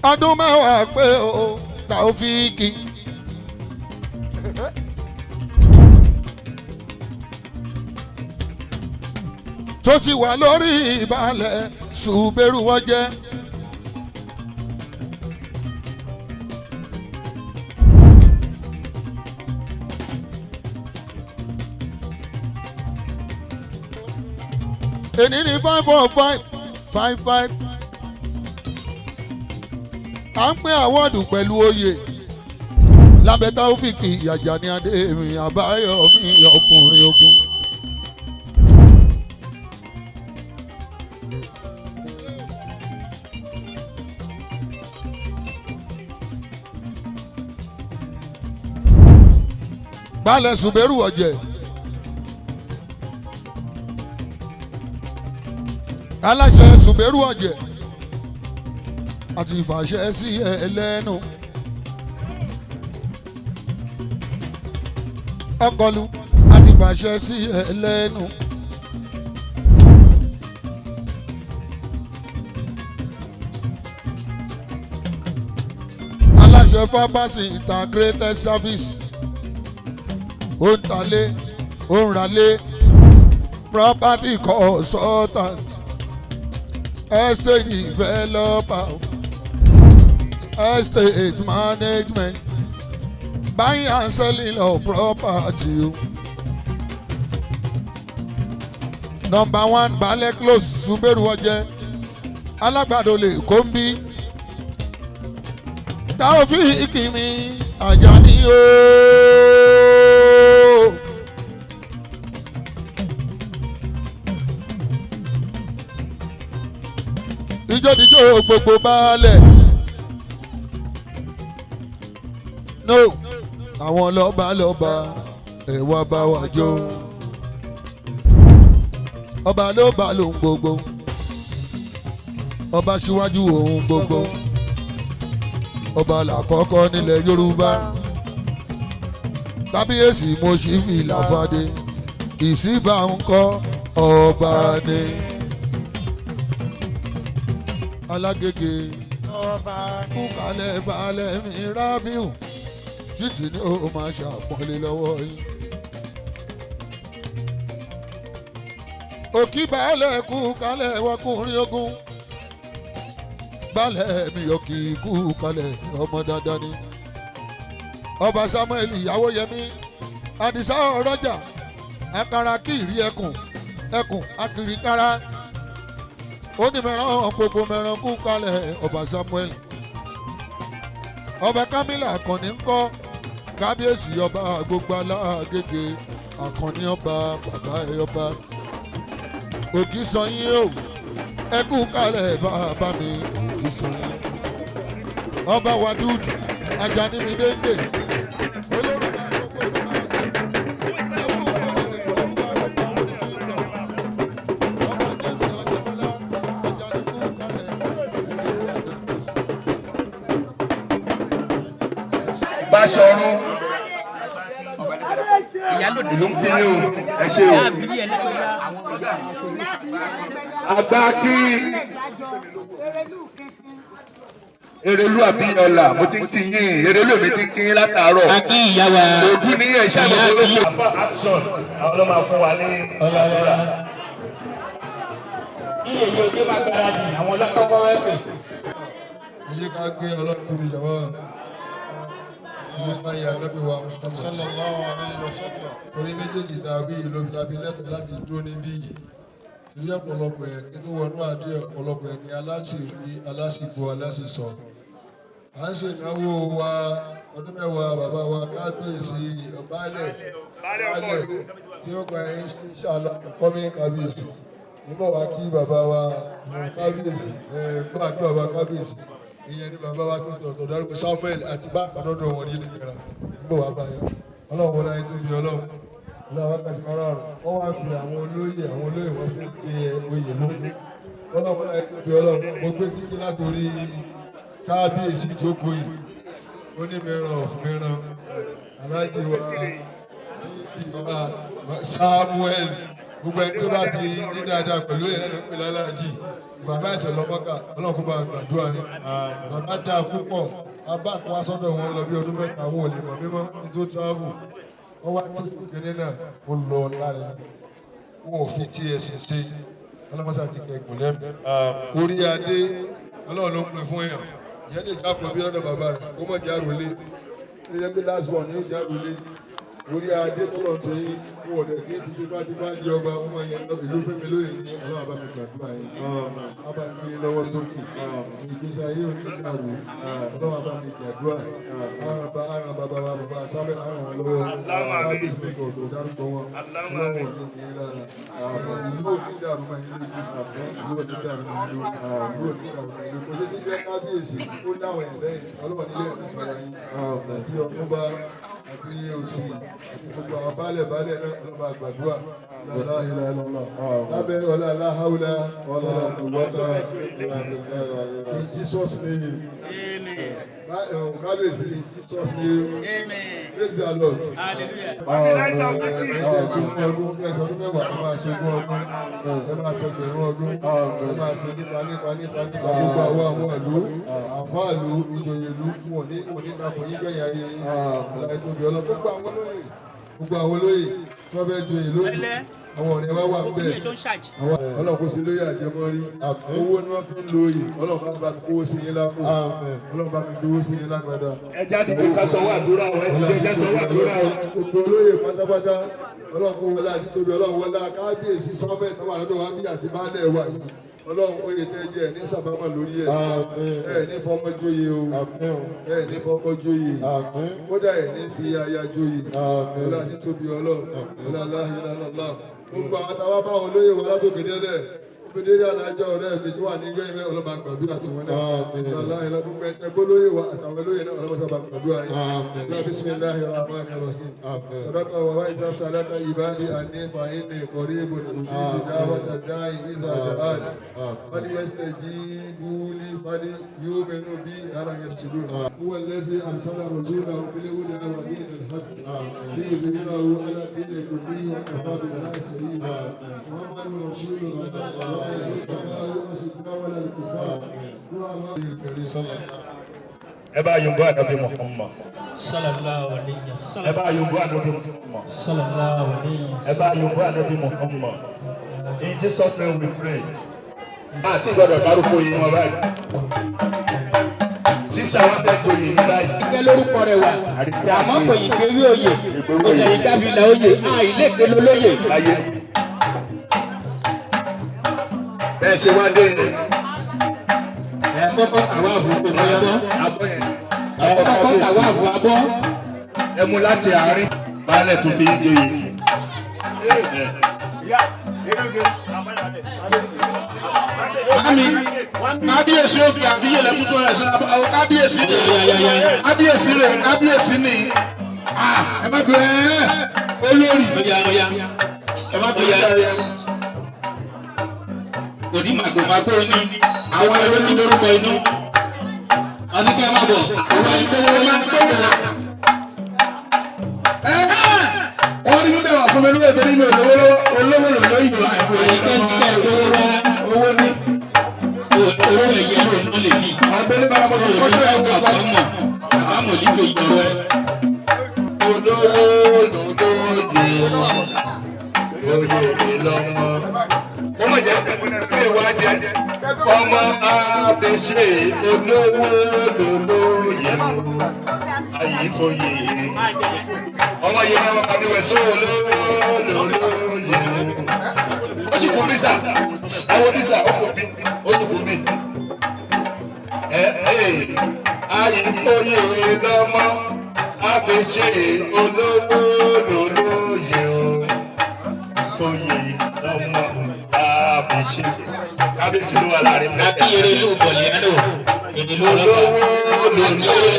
ọdún mẹ́wàá pé o Taofiki. tó ti wà lórí ìbàlẹ̀ ṣùgbẹ́rù wọ́n jẹ́. èní ní 54555 à ń pín àwọ̀dù pẹ̀lú oyè lábẹ́ Taofiki Àjàní Adémi Àbáyọ̀mí ọkùnrin ogun. Baálẹ̀ Ṣùbẹ́rù ọ̀jẹ̀ aláṣẹ Ṣùbẹ́rù ọ̀jẹ̀ àti ìfàṣẹ sí ẹlẹ́nu ọkọlù àti ìfàṣẹ sí ẹlẹ́nu. aláṣẹ Pharmacy Integrated Service ó ń talé ó ń ralé property consultant estate developer estate management buying and selling of property. Number 1 Baálẹ̀ close Ṣùbẹ́rù ọ̀jẹ̀ alágbàdo lè kó ń bí Taofiki mi Àjàní ooo. Ìjọ́díjọ́ gbogbo baálẹ̀ no àwọn lọ́ba ẹ wá bá wa jó ọba ló bá lóhun gbogbo ọba síwájú ohun gbogbo ọba làkọ́kọ́ nílẹ̀ Yorùbá kábíyèsí mo ṣì fi làfàdé ìsíbà ń kọ́ ọba ni alágége kúkálẹ̀ balẹ̀ mi Rábíù títí ni ó máa ṣàpọ́nlé lọ́wọ́ yín. òkì baálẹ̀ kúkálẹ̀ wọkùnrin ogun baálẹ̀ mi yọ kí kúkálẹ̀ ọmọ dandan ni. ọba Samuel ìyàwó Yẹmí Àdìsá ọ̀rọ̀jà akara kìrì ẹkùn akìrìkára onímọ̀ràn gbogbo mẹ́ràn kúkálẹ̀ ọba Samuel. ọba Kámílà Àkànní ń kọ́ kábíyèsí ọba gbogbo alágége Àkànní ọba bàbá ọba òkì sọyìn o ẹkú kalẹ̀ bàbá mi òkì sọyìn ọba Wadud Àjàní mi dédé olórí bá gbogbo ìgbà ẹkú kalẹ̀ bàbá mi ọba Jésù Adébọ́lá Àjàní kú kalẹ̀. Báṣọ̀run ìlú ń kiri o ẹ ṣe o àgbà kí Erelu Abíọ́lá mo ti ń kí yín Erelu mi ti ń kí yín látàárọ̀ ògùn ní ẹ̀ṣẹ́ àgbègbè olóko. àfa action àwọn ló máa fún wa ní ọlọ́lá iye yìí ojú máa gbáradì àwọn ọlọ́kọ̀ọ́kọ́ ẹ̀pẹ̀. ẹ jẹ́ ká gbé Ọlọ́run tóbi jọ̀wọ́. Sallallahu alaihi wasallam. Orí méjèèjì tàbí ìlú tàbí lẹ́tọ̀ láti dúró níbí yìí. Torí ọ̀pọ̀lọpọ̀ ẹ̀ kí tó wọnú àdé ọ̀pọ̀lọpọ̀ ẹ̀ ní aláṣìírí, aláṣìíbo, aláṣìísọ. À ń ṣe ìnáwó wa ọdún mẹ́wàá bàbá wa kábíyèsí ọ̀bálẹ̀ tí ó gba inshallah coming kábíyèsí. Níbọ̀ wá kí bàbá wa kábíyèsí fún àdúrà bàbá kábíyèsí. Ìyẹn ni bàbá wa tó tọ̀tọ̀ dárúkọ Samuel àti bákan lọ́dọ̀ wọn nílé ìgbéra nígbà wà báyìí Ọlọ́run wọlé ayé tóbi Ọlọ́run Ọlọ́run wákàtí márùn-ún wọ́n wá fi àwọn olóyè wọn fi gbé oyè lógún Ọlọ́run wọlé ayé tóbi Ọlọ́run mo gbé kíkí látòrí kábíyèsí ìjókòó yìí ó ní mìíràn aláàjì wa tí Samuel gbogbo ẹni tó bá ti ní dáadáa pẹ̀lú ẹ̀ lẹ́nu pẹ̀lú aláàjì bàbá ẹ̀sẹ̀ lọ́mọ́kà ọlọ́run kó bá gbàdúrà ni bàbá dáa púpọ̀ abá kan wá sọ́dọ̀ wọn lọ bí ọdún mẹ́ta wọn ò lè mọ̀ mímọ́ ní tó travel wọ́n wá tí kékeré náà ó lọ lára wọn ò fi tí ẹsẹ̀ ṣe ọlọ́mọṣà ti kẹ̀kùn lẹ́mí orí adé ọlọ́run ló ń pè fún èèyàn ìyẹn lè já pọ̀ bí lọ́dọ̀ bàbá rẹ̀ kó mọ̀ já rọlé ní ẹgbẹ́ last one ní já rọlé orí adé tó lọ sí wọn ò lè kí títí bá ti bá jẹ ọba ọmọ yẹn lọ ìlú fẹmi lóye ní ọlọ́run bá mi gbàdúrà yẹn ọba mi gbé lọ́wọ́ sókè ìgbésí ayé onígbàwò ọlọ́run bá mi gbàdúrà àrùn bàbá wa bàbá sábẹ́ àrùn wọn lọ́wọ́ kábíyèsí ní kòtò dárúkọ wọn ọlọ́run ò ní ní lára ìlú òní dàrú máa ń lé ìlú òní dàrú máa ń lé ìlú òní dàrú máa ń lé kò sí ní jẹ́ kábíyèsí ó dáwọn ẹ̀ lẹ́yìn ọlọ́run nílé ẹ̀ nígbàrá yín àti ọkùnrin àti òsì àti gbogbo àwọn baálẹ̀ náà ọlọ́ba àgbàdua láìláìlọ́lá lábẹ́ ọlá aláhàúlá ọlá àkùnwọ́ta in Jesus name kábíyèsí in Jesus name praise the Lord. ẹ̀sùn ọdún mẹ́wàá ẹ máa ṣogún ọdún ẹ máa ṣẹgbẹ̀rún ọdún ẹ máa ṣe nípa gbogbo àwọn ìlú àwọn àlù ìjòyè ìlú wọn ní ìtàkùn yín gbẹ̀yìn ayé aláìtóbi ọlọ́pàá gbogbo àwọn olóyè tí wọ́n fẹ́ joyè lónìí àwọn ọ̀rẹ́ wa wà bẹ́ẹ̀ ọlọ́pàá sí lóyè àjẹmọ́rí owó ni wọ́n fi ń lo oyè ọlọ́pàá bá mi kówó sí yín lápò ọlọ́pàá mi kówó sí yín lágbàdá. ẹ jáde ní ká sọ wà dúrà o ẹ jìde ká sọ wà dúrà o. gbogbo olóyè pátápátá ọlọ́pàá wọlé àti tóbi ọlọ́pàá wọlé kábíyèsí sọ́mẹ̀ tó wà lọ́dọ̀ wa bí àti bá dẹ̀ wà yìí ọlọ́run oyè tẹ́ jẹ́ ní sábàmà lórí ẹ̀ ní fọmọjóyè o ẹ̀ ní fọmọjóyè kódà ẹ̀ ní fi aya jóyè ọlọ́run àti tóbi ọlọ́run ọlọ́run aláhìlá gbogbo àwọn táwa bá wọn lóye wọn látòkè délẹ̀ obìnrin alájọ ọ̀rẹ́ mi tó wà ní ìgbẹ́ ìwé ọlọ́ba gbàdúrà tí wọ́n náà aláhìlá gbogbo ẹgbẹ́ lóye wa àtàwọn lóye náà ọlọ́ba sábà gbàdúrà yìí náà bisimilahi rahman rahim sadaka wa waisa sadaka ibadi ani fa inni qaribun ujibu da'wata da'i iza da'ani fali yastajibu li fali yu'minu bi ala yarshudun huwa allazi arsala rasulahu bil huda wa dinil haqq liyuzhirahu ala dini kullihi wa kafa billahi shahida muhammadur rasulullah ẹ bá yòǹbó ànábì Muhammad sallallahu alayhi wa sallam. ẹ bá yòǹbó ànábì Muhammad Sallallahu alayhi wa ẹ bá yòǹbó ànábì Muhammad in Jesus name we pray. àti gbọ́dọ̀ dárúkọ yìí wọn báyìí sísá wọn bẹ tó yìí báyìí. Ìgbẹ́ lórúkọ rẹ̀ wà, àmọ́ kò yìí gbéwé oyè, olè yìí dábìlà oyè, ilé ìgbélé olóyè. láyé bẹ́ẹ̀ ṣe wá dé Ẹ kọ́kọ́ tàwa àbò kò mọ ẹbọ. abọ́ yẹn Ẹ kọ́kọ́ tàwa àbò abọ́. ẹ mú láti àárín baálẹ̀ tó fi ń joyè. Mami, kábíyèsí òkè àbíyè lẹ́kùtù rẹ̀ sí àwọn kábíyèsí kábíyèsí rẹ̀ kábíyèsí ni ẹ má bẹ̀rẹ̀ olórí ẹ má bẹ̀rẹ̀ Kò ní màgòmágó ní àwọn ẹ̀rọ ní lórúkọ inú. Wọ́n ní kí ẹ má bọ̀, àwọn ìgbówó máa ń gbówó wa. wọ́n ní bíbẹ̀ wà fún mi lóye torí mi ò lówó olówó lò lóyìn wa ẹ̀fọ́ Àyíká ń tẹ̀ gbówó wá. owó ní Owó ẹ̀yẹ ló ń lè ní. ọ̀gbẹ́ni bàbá mọ̀ tó kọjá ẹ̀kọ́ Bàbá mọ̀, bàbá mọ̀ nígbè ìjọba. olówó lòdòdì oyè lọ́mọ. ó mọ̀ jẹ́ pé wá jẹ́ ọmọ abẹ́ṣe olówó lòlóyè ayífoyè. ọmọ yìí náà wọ́n ní wẹ̀sọ́ olówó lòlóyè. ó sì kú bísà àwọn bísà ó kú bí ó sì kú bí. ayífoyè lọ́mọ abẹ́ṣe olówó lòlóyè foyè lọ́mọ abẹ́ṣe kábíyèsí ló wà láàrin mẹ́ta. Akíyèrè ló bọ̀lì ẹ̀rọ. Èdè ló lọ́wọ́. olówó lòlóyè.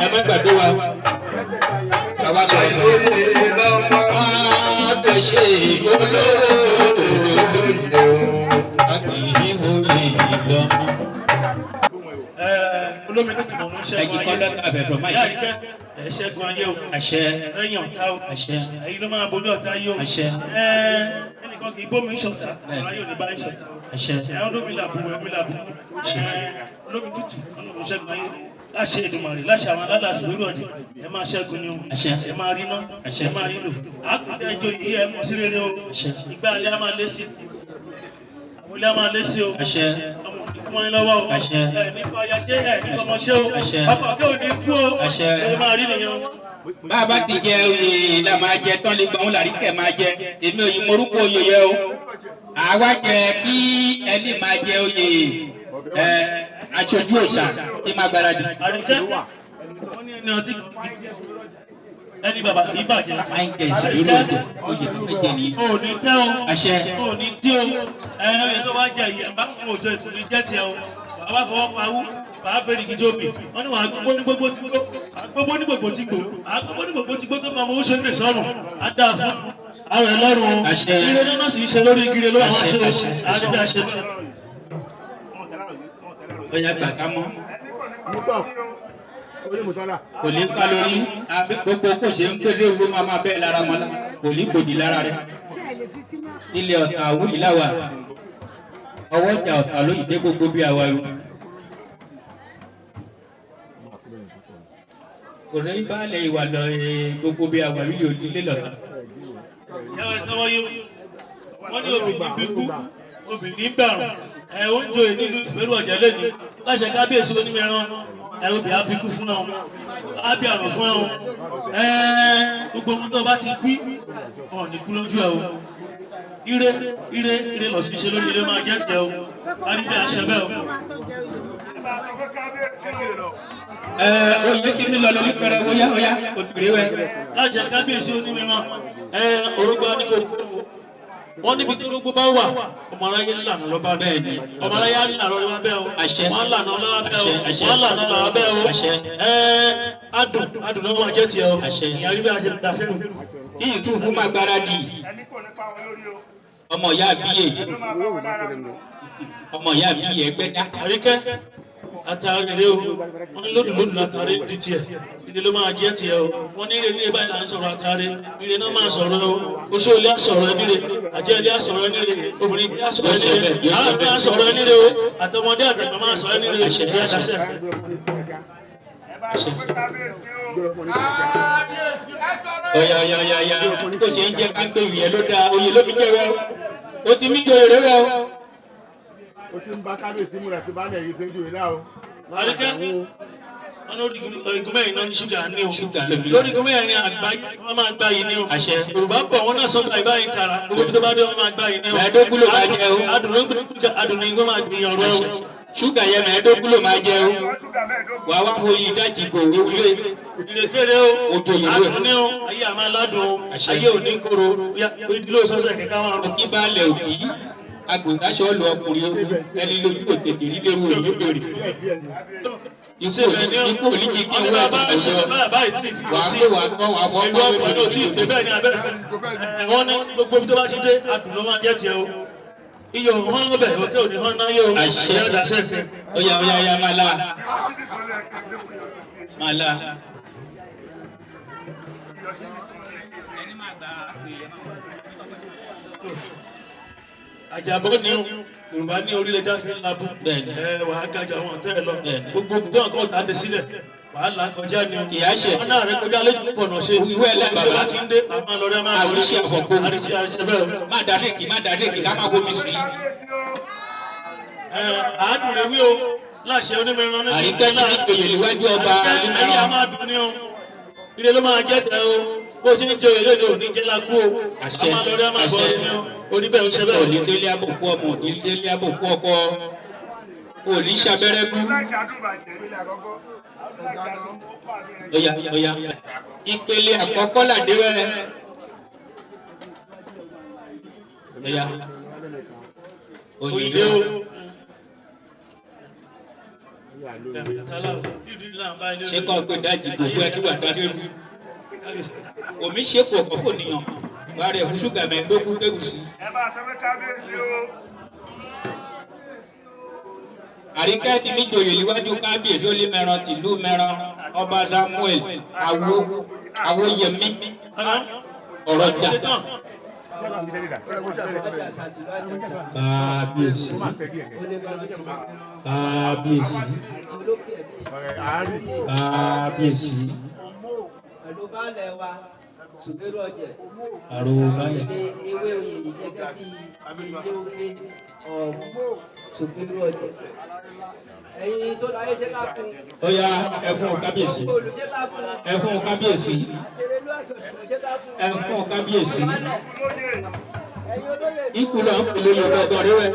Ẹ má gbàgbé wa. Bàbá sọ ìfẹ́. ayífoyè lọ́mọ Abẹ́ṣe olówó lòlóyè. àgbìyí olè ìlọ́mọ. olómi tó ti mọ̀ ń ṣe alájí kọ́ńdọ́tà bẹ̀rẹ̀ máa ṣe. ṣẹ́gun ayé o. àṣẹ. lẹ́yìn ọ̀tá o. àṣẹ. èyí ló máa bojú ọ̀tá yìí o. àṣẹ. ẹnìkan kì í bómi ṣọ̀tá ọ̀rọ̀ ayé ò ní bá ń ṣọ̀tá. àṣẹ. olómi làbù ẹ̀mí làbù olómi tútù olómi ṣẹ́gun ayé láṣẹ Èdùmàrè láṣẹ àwọn alálàṣẹ lórí ọ̀dẹ ẹ máa ṣẹ́gun ni o. àṣẹ. ẹ máa rí ná. àṣẹ. ẹ máa rí lò. àkùtẹ́ ẹjọ́ yìí ẹ mọ̀ sí rere o. àṣẹ. ìgbà alẹ́ á máa lé sí àwọn ilé á máa lé sí o. àṣẹ. wọ́n ń lọ́wọ́ o. àṣẹ. nípa ayáṣẹ́ nípa ọmọṣẹ́ o. àṣẹ. ọkọ̀ kí o ní kú o. àṣẹ. ẹ máa rí nìyẹn o. bàbá ti jẹ oyè la máa jẹ tán lè gbọ́n làrí kẹ̀ máa jẹ èmi ò yí morúkọ oyè yẹ o àwa jẹ kí ẹni máa jẹ oyè aṣojú òòṣà kí máa gbáradì. àríkẹ́ wọ́n ní ẹni ọtí ẹni bàbá kì í bàjẹ́. máa ń jẹ ìṣàlórí oyè oyè tó fẹ́ jẹ nìyẹn. o ní tẹ́ o. àṣẹ. o ní tí o. ẹni tó bá jẹ yìí bá fún òjò ìtùnú jẹ́ tiẹ̀ o. bàbá fọwọ́ pa awú bàbá fẹ́ẹ́ kìjọ bì wọ́n ní wàá gbogbo ní gbogbo tí gbó àgbogbo ní gbogbo tí gbó àgbogbo ní gbogbo tí gbó tó máa mọ owó sórí ìsọ̀rùn á dà fún àwọn ẹlọ́run o. àṣẹ. ire náà sì ń ṣe lórí igi lórí àwọn aṣọ àṣẹ àṣẹ. ó yẹ gbàgbá mọ́. kò ní pa lórí gbogbo kò ṣe ń gbélé owó máa bẹ́ẹ̀ lára mọ́lá kò ní gbòdì lára rẹ̀. ilé ọ̀tá àwùjọ láwà ọwọ́ ìjà ọ̀tá lóyìn dé gbogbo bí àwa yòó. kò ní báàlẹ̀ ìwà lọ gbogbo bí àwa yòó nílé lọ́tà. yàrá ìtọ́wọ́ yìí wọ́n ní obìnrin bí kú obìnrin gbàrún oúnjẹ nínú ìgbèrú ọ̀jà lẹ́nu láṣẹ kábíyèsí onímẹ̀rán obìnrin abikú fún ọ ábí àrùn fún ọ gbogbo ohun tó bá ti bí ọ ní kú lójú ẹ o ire ire ire lọ sí ṣe lórí ilé máa jẹ́ tiẹ̀ o adídé àṣẹ bẹ́ẹ̀ o. oyè kí mi lọ lórí pẹrẹ óyá óyá òkèrè wẹ. láṣẹ kábíyèsí onímẹ̀rán orúkọ ní kò wọ́n níbi tí ológun bá wà ọmọ aráyé ńlànà lọ́ba bẹ́ẹ̀ ni ọmọ aráyé ńlànà lọ́ba bẹ́ẹ̀ o wọ́n ńlànà lọ́ba bẹ́ẹ̀ o wọ́n ńlànà lọ́ba bẹ́ẹ̀ o adùn lọ́wọ́ ajẹ́ tiẹ̀ o ìyá rí bí a ṣe dà sínú. kí ìtú fún máa gbáradì ọmọ ìyá àbíyè ọmọ ìyá àbíyè ẹgbẹ́ dá. àríkẹ́ àtàrí rẹ o wọ́n ní lódùlódù látàrí di tiẹ̀ ilé ló máa jẹ́ tiẹ̀ o wọ́n ní ilé báyìí là ń sọ̀rọ̀ àtàrí ilé náà máa sọ̀rọ̀ o oṣù ilé àsọ̀rọ̀ ẹni rẹ àjẹ́ ilé àsọ̀rọ̀ ẹni rẹ obìnrin ilé àsọ̀rọ̀ ẹni rẹ àwọn àsọ̀rọ̀ ẹni rẹ o àtọmọdé àtàgbà máa sọ̀rọ̀ ẹni rẹ àṣẹ àṣẹ. ọ̀yà ọ̀yà ọ̀yà ọ̀yà kò ṣe ń jẹ́ ká gbé ìyẹn ló dáa oyè ló fi jẹ́ wẹ́ o ti mí jọ èrè wẹ́ o. o ti ń bá kábíyèsí múra tí bá lẹ̀ yìí tó ń jòyè náà o. àríkẹ́ wọn lórí igun mẹ́rin náà ní ṣúgà ní o ṣúgà lóbi lórí igun mẹ́rin àgbáyé wọn máa gbá yìí ní o àṣẹ. yorùbá pọ̀ wọn náà sọ́gbà ìbáyìí tara gbogbo tó bá dé wọn máa gbá yìí ní o. mẹ́ẹ̀ẹ́dógún ló máa jẹ o. adùn ní igun máa gbìyàn ọ̀rọ̀ o. ṣúgà yẹn mẹ́ẹ̀ẹ́dógún ló máa jẹ o. wà á wá fún oyin ìdájì kò wúlé. ìrèkéde o ojú ìlú adùn ní o ayé àmà aládùn o ayé ò ní kóró ìdílé sọ́sẹ̀ kẹ̀kẹ́ wọn rọ. òkì bá lẹ̀ òkì agbòdáṣọ lu ọkùnrin ogun ẹni lójú òtètè rí léwu èyí bèrè. ikú òlíjì kí wọ́n ti sọ wà á pé wà á kọ́ wà á bọ́ ẹgbẹ́ ọ̀pọ̀ ní òtí ìpè bẹ́ẹ̀ ni abẹ́ wọ́n ní gbogbo ibi tó bá ti dé adùn ló máa jẹ́ tiẹ̀ o iyọ̀ hàn lọ́bẹ̀ òkè òní hàn náà yóò àṣẹ ọ̀yà ọ̀yà ọ̀yà máa la máa la. àjàbọ̀ ni o yorùbá ní orílẹ̀ jáfe ńlá bú wà á gàjà wọn tẹ́ ẹ lọ gbogbo bí wọn kọ́ ta dé sílẹ̀ wà á là kọjá ni o ìyá ṣe wọn náà rẹ kọjá lójú pọ̀nà ṣe ìwé ẹlẹ́yìn bàbá láti ń dé àmọ́ lọ́rẹ́ máa wọlé àríṣẹ́ àkọ́kọ́ àríṣẹ́ bẹ́ẹ̀ o. má dàdéèkì má dàdéèkì ká má gómi sí i. àádùn rẹ wí o láṣẹ onímọ̀ràn náà. àríkẹ́ tí ní gbèyè níwájú ọba ẹ̀yìn a máa dùn ní o ilé ló máa jẹ́ tẹ o bó ti ń jẹ èrè ni òní jẹ́ lákú o àṣẹ a máa lọ́rẹ́ máa bọ̀ ní o oníbẹ̀ ń ṣe bẹ́ẹ̀. òní délé àbòkú ọmọ òní délé àbòkú ọkọ òní ṣàbẹ́rẹ́kú. Oya oya ìpele àkọ́kọ́ làdé wẹ́rẹ́. Oya òyìnbó ṣé kọ́ pé dájì gbogbo ẹ kí wà dájú rú. Omi ṣe kò ọ̀pọ̀ kò níyàn wà rẹ̀ fún ṣúgà mẹ́ẹ̀ẹ́dógún kéwù sí. ẹ bá a sọ pé kábíyèsí o. àríkẹ́ ti ní joyè níwájú kábíyèsí ó lé mẹ́ran tìlú mẹ́ran ọba Samuel Awóyẹmí Ọ̀rọ̀jà. Kábíyèsí kábíyèsí kábíyèsí. Pẹ̀lú baálẹ̀ wa Sùbẹ́rù Ọ̀jẹ̀. Àrò báyìí. Ewé oyè yìí gẹ́gẹ́ bí ilé oge Sùbẹ́rù Ọ̀jẹ̀. Ẹ̀yin tó láyé ṣe ká fún. Ó yá ẹ fún kábíyèsí. Ẹ fún kábíyèsí. Ẹ fún kábíyèsí. Ikú lọ ń pèlè oyè gbọgbọ rẹ wẹ.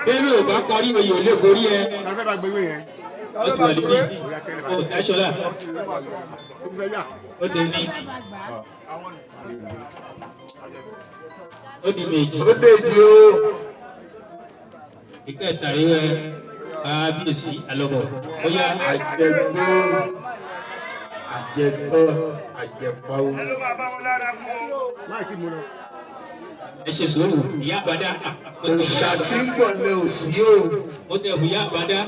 Bẹ́ẹ̀ni ò bá parí oyè ò lè borí ẹ. Ó ti wà níbí. Ó ẹ̀ṣọ́lá. Ó dé ní. Ó di méjì. Ó déjì o. Ìkẹta rí wẹ kábíyèsí alọ́bọ̀. Ó yá Àjẹgbó, àjẹtọ́, àjẹpáwó. ẹ ṣe sùúrù ìyá àbádá. Òòṣà tí ń bọ̀ lé òsì o. Ó tẹ̀ fún ìyá àbádá.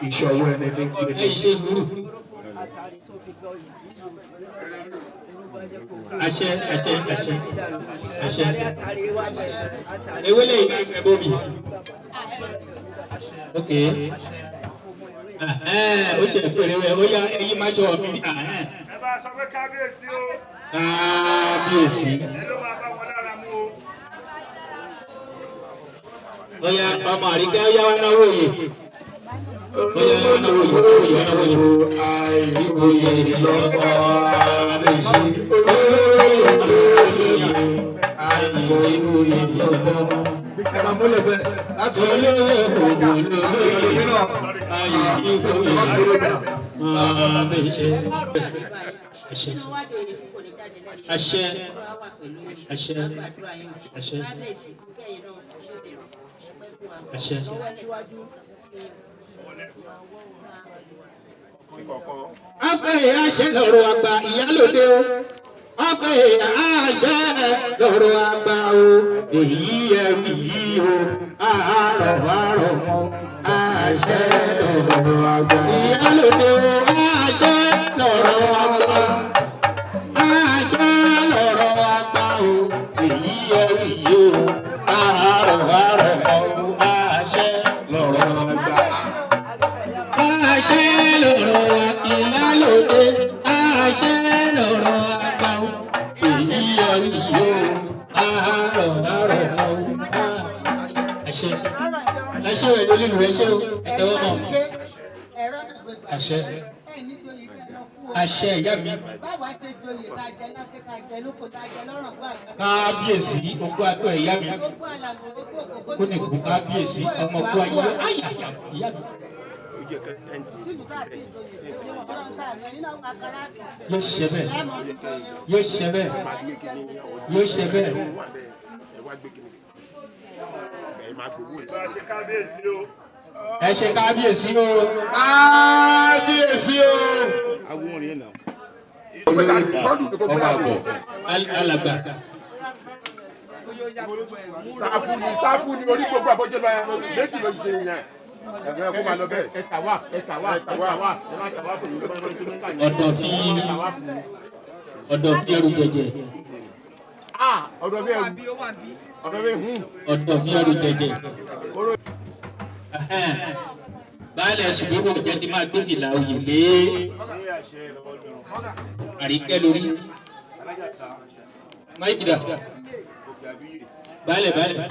Ìṣọ̀wọ́ ẹni ní gbé. Ẹ ṣe sùúrù. Àṣẹ àṣẹ àṣẹ àṣẹ. Ewé lè ní ẹ bómi. Ok. Ó ṣe ìpèrè wẹ̀ ó yá ẹyin máa ṣọ mi. Ẹ bá sọ pé kábíyèsí o. Kábíyèsí. Ẹ ló máa bá wọn lára mú o. Ó yá ọmọ àríkẹ́ ó yá wá náwó yè. Ó yá wá náwó yè. Ó yá náwó yè. Àìsòye lọ́kọ̀ àbèjì. Àìsòye lọ́kọ̀. Ẹ máa múlẹ̀ bẹ́ẹ̀ láti olóògbé náà. Ayé ìgbòho àṣẹ àṣẹ àṣẹ àṣẹ àṣẹ. Ọpẹ́ àṣẹ lọ́rọ̀ àgbà ìyálòde o. Ọpẹ́ àṣẹ lọ́rọ̀ àgbà o. Èyí ẹ̀rí yìí o. Àárọ̀ àárọ̀ mọ́. Àṣẹ lọ́rọ̀ àgbà ìyálòde o. Àṣẹ lọ́rọ̀ àgbà. Àṣẹ lọ́rọ̀ àgbà o. Èyí ẹ̀rí yìí o. Àárọ̀ àárọ̀ mọ́. Àṣẹ lọ́rọ̀ àgbà. Àṣẹ lọ́rọ̀ ìyálòde. Àṣẹ lọ́rọ̀ àgbà o. Èyí ẹ̀rí yìí o. Àárọ̀ àárọ̀ mọ́. Àṣẹ. Àṣẹ ẹ̀dọ́ nínú ẹṣẹ́ o. Ẹ̀tẹ́wọ́ mọ̀. Àṣẹ. Àṣẹ ìyá mi. Kábíyèsí ogún àtọ ìyá mi. Kó ní kú kábíyèsí ọmọ kú ayé. Àyà ìyá mi. Yóò ṣe bẹ́ẹ̀. Yóò ṣe bẹ́ẹ̀. Yóò ṣe bẹ́ẹ̀. Ẹ ṣe kábíyèsí o. Ẹ ṣe kábíyèsí o. Kábíyèsí o. Ọba àbọ̀ alàgbà. Sáfù ni orí gbogbo àbọ̀jẹ́ bá méjì ló ṣe yẹn. Ẹ̀fẹ̀ kó máa lọ bẹ́ẹ̀. Ọ̀dọ̀ fi ẹrù jẹjẹ. Ọ̀dọ̀ bí ẹrù. Ọ̀dọ̀ fi ẹrù jẹjẹ. Baálẹ̀ Sùbẹ́rù Ọ̀jẹ̀ ti máa gbé fìlà oyè lé àríkẹ́ lórí. Máìkìdà. Baálẹ̀ baálẹ̀.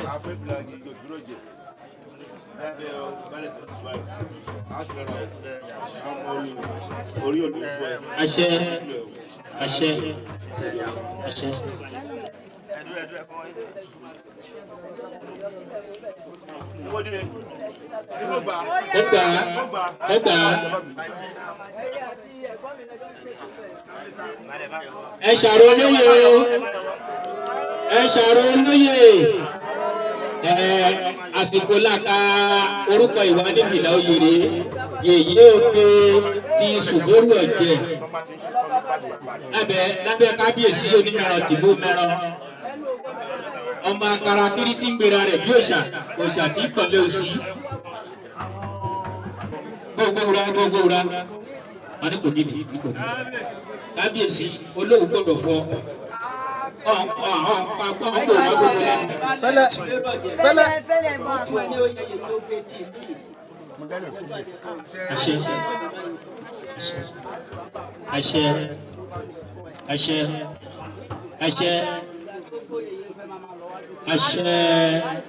Àṣẹ àṣẹ àṣẹ. Ẹgbà ẹ ṣàrò olóyè o. Ẹ ṣàrò olóyè. Àsìkò làkà orúkọ ìwà nífìlà oyè rè yèyí òkè ti Sùbẹ́rù Ọ̀jẹ̀ lábẹ́ kábíyèsí onímọ̀ràn tìlú mẹ́ràn. Ọmọ akara kiri ti ń gbéra rẹ̀ bí òòṣà tí kọ̀lé òsì. gbogbo wura wọn ní kò nídìí kábíyèsí olóòwò gbọ́dọ̀ fọ àṣẹ àṣẹ àṣẹ àṣẹ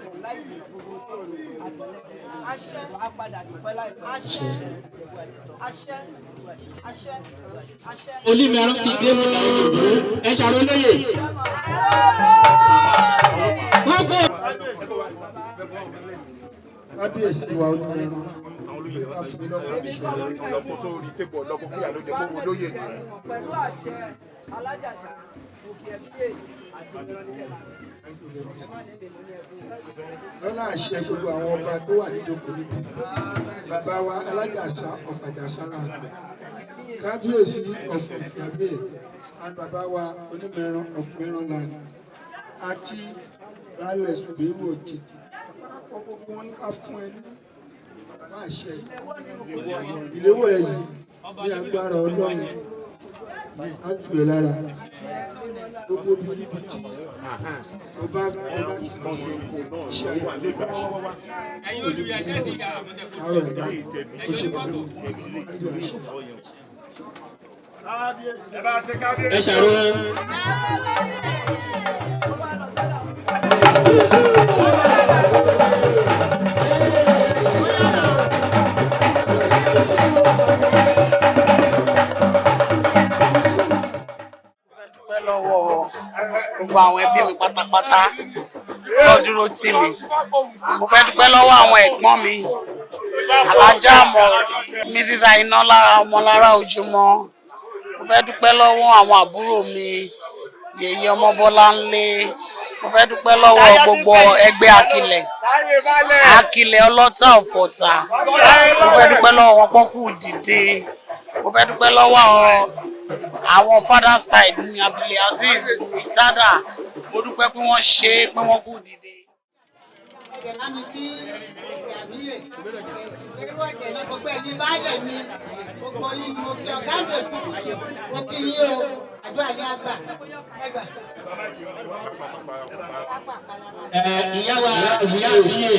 olùmọ̀ràn ti dé mú ìlú ẹ ṣàrólóyè. kábíyèsí wa olùmọ̀ràn ká fún mi lọ́kọ̀ lọ́kọ̀ sórí tébù ọlọ́kọ̀ fúyà ló jẹ́ kó lóye ni. pẹ̀lú àṣẹ alájàsá òkè ẹ̀fíè àti ìrànlẹ́ lọ́nà àṣẹ gbogbo àwọn ọba tó wà níjókòó níbí bàbá wa alájàsá ọ̀fàjàsára kábíyèsí of ìgbàgbé and bàbá wa onímọ̀ràn of Maryland àti rálẹ̀ ṣùgbẹ́rù òjì àpárapọ̀ gbogbo wọn ní ká fún ẹ ní bàbá àṣẹ ìléwọ́ ẹ̀yìn ní agbára ọlọ́run láti rẹ̀ lára gbogbo bíbí tí ọba ti lọ sí iṣẹ́ ayé àárọ̀ ẹ̀dá ó ṣe pẹ̀lú ẹ ṣàrò. lọ́wọ́ gbogbo àwọn ẹbí mi pátápátá ló dúró tì mí. Mo fẹ́ dúpẹ́ lọ́wọ́ àwọn ẹ̀gbọ́n mi alájà mọ̀ Mrs. Àìnáọlá Ọmọlára Ojúmọ́. Mo fẹ́ dúpẹ́ lọ́wọ́ àwọn àbúrò mi Yèyé Ọmọbọ́láńlé. Mo fẹ́ dúpẹ́ lọ́wọ́ gbogbo ẹgbẹ́ Akilẹ̀ Ọlọ́tà Ọ̀fọ̀tà. Mo fẹ́ dúpẹ́ lọ́wọ́ wọn pọ́kú dìde. Mo fẹ́ dúpẹ́ lọ́wọ́ àwọn father side ní Abdulaziz Tada. Mo dúpẹ́ pé wọ́n ṣe pé wọ́n kú dìde. Gbogbo ẹ̀yin baálẹ̀ mi, gbogbo yín mo kí ọ̀gá mi òkùnkùn, mo kí yín o, àdúrà yín àgbà, ẹgbà. Ìyá wa ìyá àbíyè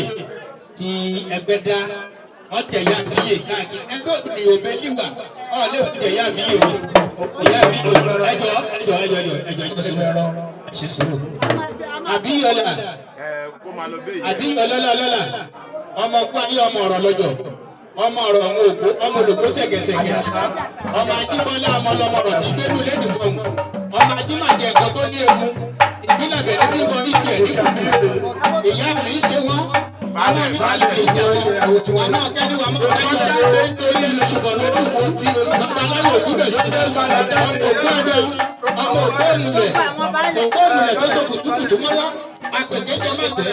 ti Ẹgbẹ́dá ọ̀tẹ̀ ìyá àbíyè káàkiri ẹgbẹ́ òkùnrin yóò bẹ níwà ọ̀ lè fún ìyá àbíyè o ìyá àbíyè ẹjọ́ ṣe sọ̀rọ̀ àbíyè ọ̀la àbíyè ọlọ́lá ọmọ ọkọ ayé ọmọ ọ̀rọ̀ lọ́jọ́ ọmọ ọ̀rọ̀ ọmọ òkú ọmọ olùkó ṣẹ̀gẹ̀ṣẹ̀gẹ̀ ọmọ ajímọ́lá ọmọ ọlọ́mọ ọ̀rọ̀ tí gbẹ́rù lẹ́nu fún ọmọ ajímọ̀jẹ̀ ẹ̀kọ́ tó ní ewu ìbílẹ̀ bẹ̀rẹ̀ bí wọ́n rí tiẹ̀ ní kàmíyèdè ìyá mi ṣe wọ́n àwọn mi máa lè jà wọ́n náà kẹ́ni wà mọ́ káyọ̀ tó torí ẹnu ṣùgbọ́n lọ́wọ́ òkú babaláwo òkú bẹ̀ ṣe fẹ́ gba ẹ̀dá òkú ẹ̀dá ọmọ òkú òmùlẹ̀ tó sọ kùtùkùtù mọ́ wá apẹ̀jẹ̀jẹ̀ mẹ́sẹ̀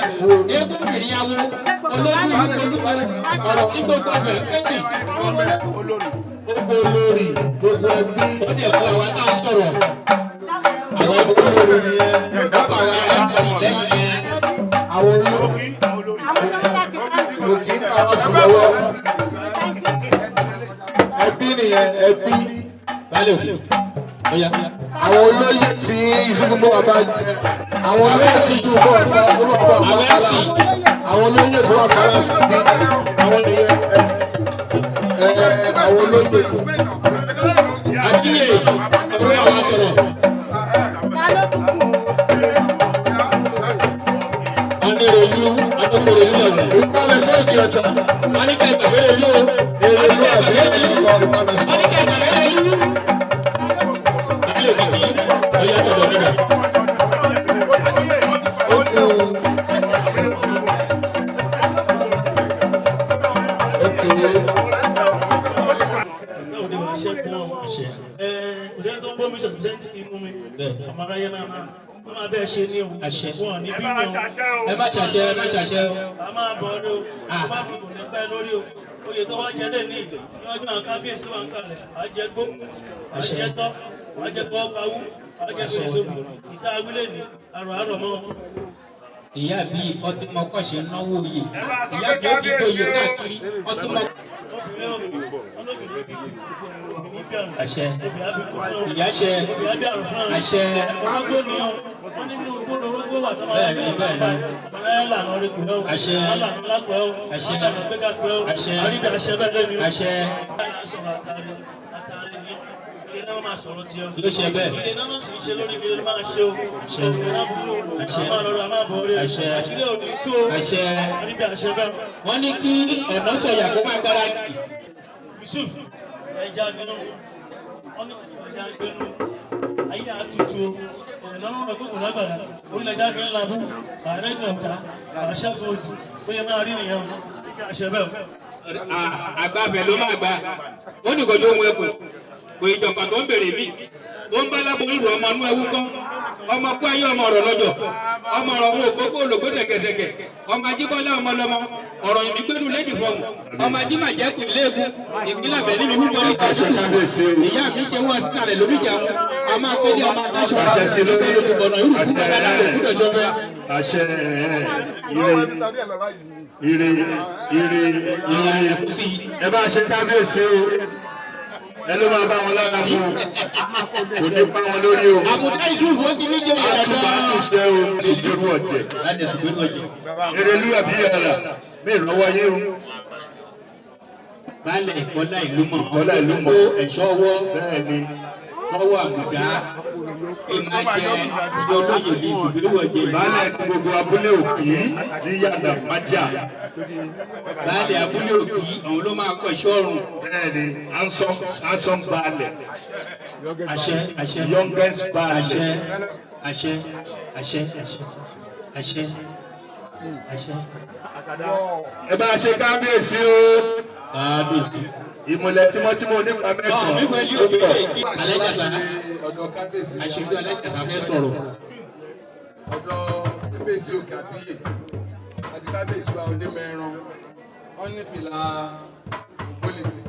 eégún mìíràn olójú olúkọ ọ̀rọ̀ ní gbogbo ọ̀fẹ́ pẹ̀sì. gbogbo olórí gbogbo ẹbí ó dẹ̀ kó àwa náà sọ̀rọ̀ àwọn olórí ni ẹ ọ̀pọ̀ àwọn ẹ̀sìn lẹ́yìn yẹn àwọn olórí ló kì í ká wọn sùn lọ́wọ́ ẹbí nìyẹn ẹbí balẹ̀ òkè àwọn olóyè tí ìṣègùnbó bàbá jẹ àwọn olóyè tí ìṣègùnbó bàbá balance àwọn olóyè tó wà balance bí àwọn nìyẹn àwọn olóyè àdíyè ọ̀rẹ́ àwọn àṣọrọ̀ anirelu adókòrèlú ọ̀nà ìpamẹ́ sọ́ọ̀kì ọ̀tà wọn ní ká ìgbàgbẹ́rẹ́ yóò èrè ìlú àbí èrè ìlú ìpamẹ́ sọ́ọ̀kì. máa bẹ́ẹ̀ ṣe ní ohun wọn ní bí wọn ẹ má ṣàṣẹ ẹ má ṣàṣẹ o. a máa bọ̀ ọ́ ní o a máa fi kùn ní pẹ́ lórí o oyè tó wá jẹ lé ní ọjọ́ àwọn kábíyèsí wa ń kalẹ̀ à jẹ gbó à jẹ tọ́ à jẹ kọ́ pawú à jẹ kọ́ ìṣòwò ìta awílẹ̀ ní àrò mọ́. ìyá bí ọtí mọ́kọ́ ṣe náwó yìí ìyá bí ó ti tó yẹ káàkiri ọtí mọ́kọ́. àṣẹ ìyá ṣe àṣẹ bẹ́ẹ̀ni bẹ́ẹ̀ni àṣẹ àṣẹ àṣẹ ló ṣe bẹ́ẹ̀. àṣẹ wọ́n ní kí ọ̀nà sọ̀yà kó máa gbára dì. Yusuf ẹja nínú wọn ní ẹja gbẹnu ayé àtútù ìrìnà ọgbọgbọ lágbàdá orílẹ̀-èdè àgbẹ̀ ńlá fún ààrẹ ní ọ̀tá àṣẹ́gun òdù ó yẹ máa rí nìyẹn àṣẹ bẹ́ẹ̀. àgbàfẹ́ ló máa gbà ó ní kọjú ohun ẹkùn kò ìjọba tó ń bèrè mí ó ń bá lábòrò ìrù ọmọ inú ẹwú kan ọmọ kú ayé ọmọ ọ̀rọ̀ lọ́jọ́ ọmọ ọ̀rọ̀ wo gbogbo olùgbò dẹ̀gẹ̀dẹ̀gẹ̀ ọmọ ajíbọ́lá ọmọ lọmọ ọ̀rọ̀ ìmígbẹ́rù lédì fọ́ọ̀mù ọmọ ajímàjẹ́kù léegun ìpínlẹ̀ bẹ̀ níbi púpọ̀rí ìtàṣẹ́ ìyá mi ṣe wọ́n sàrẹ̀ lórí ìjà wọn a máa pé ní ọmọ adáṣọ àṣẹ sí lórí ìbọ̀nà ìlú kúkú dáadáa òkúdọ̀ ṣọfẹ́. àṣẹ ire ẹ bá ṣe kábíyèsí o ẹ ló máa bá wọn lára mú kò ní bá wọn lórí o. àbùdá ìṣubú ó ti ní jẹ́ ìyàrá. àtúbà àtúnṣe o ti dúró ọ̀jẹ̀. erelu àbí yàrá mi ìrànwọ́ yé o. baálẹ̀ ìkọlá ìlú mọ̀ ẹ̀ṣọ́ ọwọ́ bẹ́ẹ̀ ni ọwọ́ àbùdá ìmájẹ ìjọ olóyè ní ìṣùgbọ́n ọ̀jẹ̀. baálẹ̀ ti gbogbo abúlé òkì ní yàrá májà. baálẹ̀ abúlé òkì àwọn ló máa kọ́ ẹ̀ṣọ́ ọ̀run. bẹ́ẹ̀ni ansom baálẹ̀. àṣẹ youngest baálẹ̀. àṣẹ. ẹ bá a ṣe kábíyèsí o. kábíyèsí. ìmùlẹ̀ tímọ́tímọ́ nípa mẹ́sàn-án ó pọ̀. alẹ́jàsá ọ̀dọ̀ kábíyèsí aṣojú alẹ́jàsá fẹ́ sọ̀rọ̀. ọ̀dọ̀ kábíyèsí òkè àbíyè àti kábíyèsí wa onímẹ̀rán wọ́n ní fìlà ògbólègbè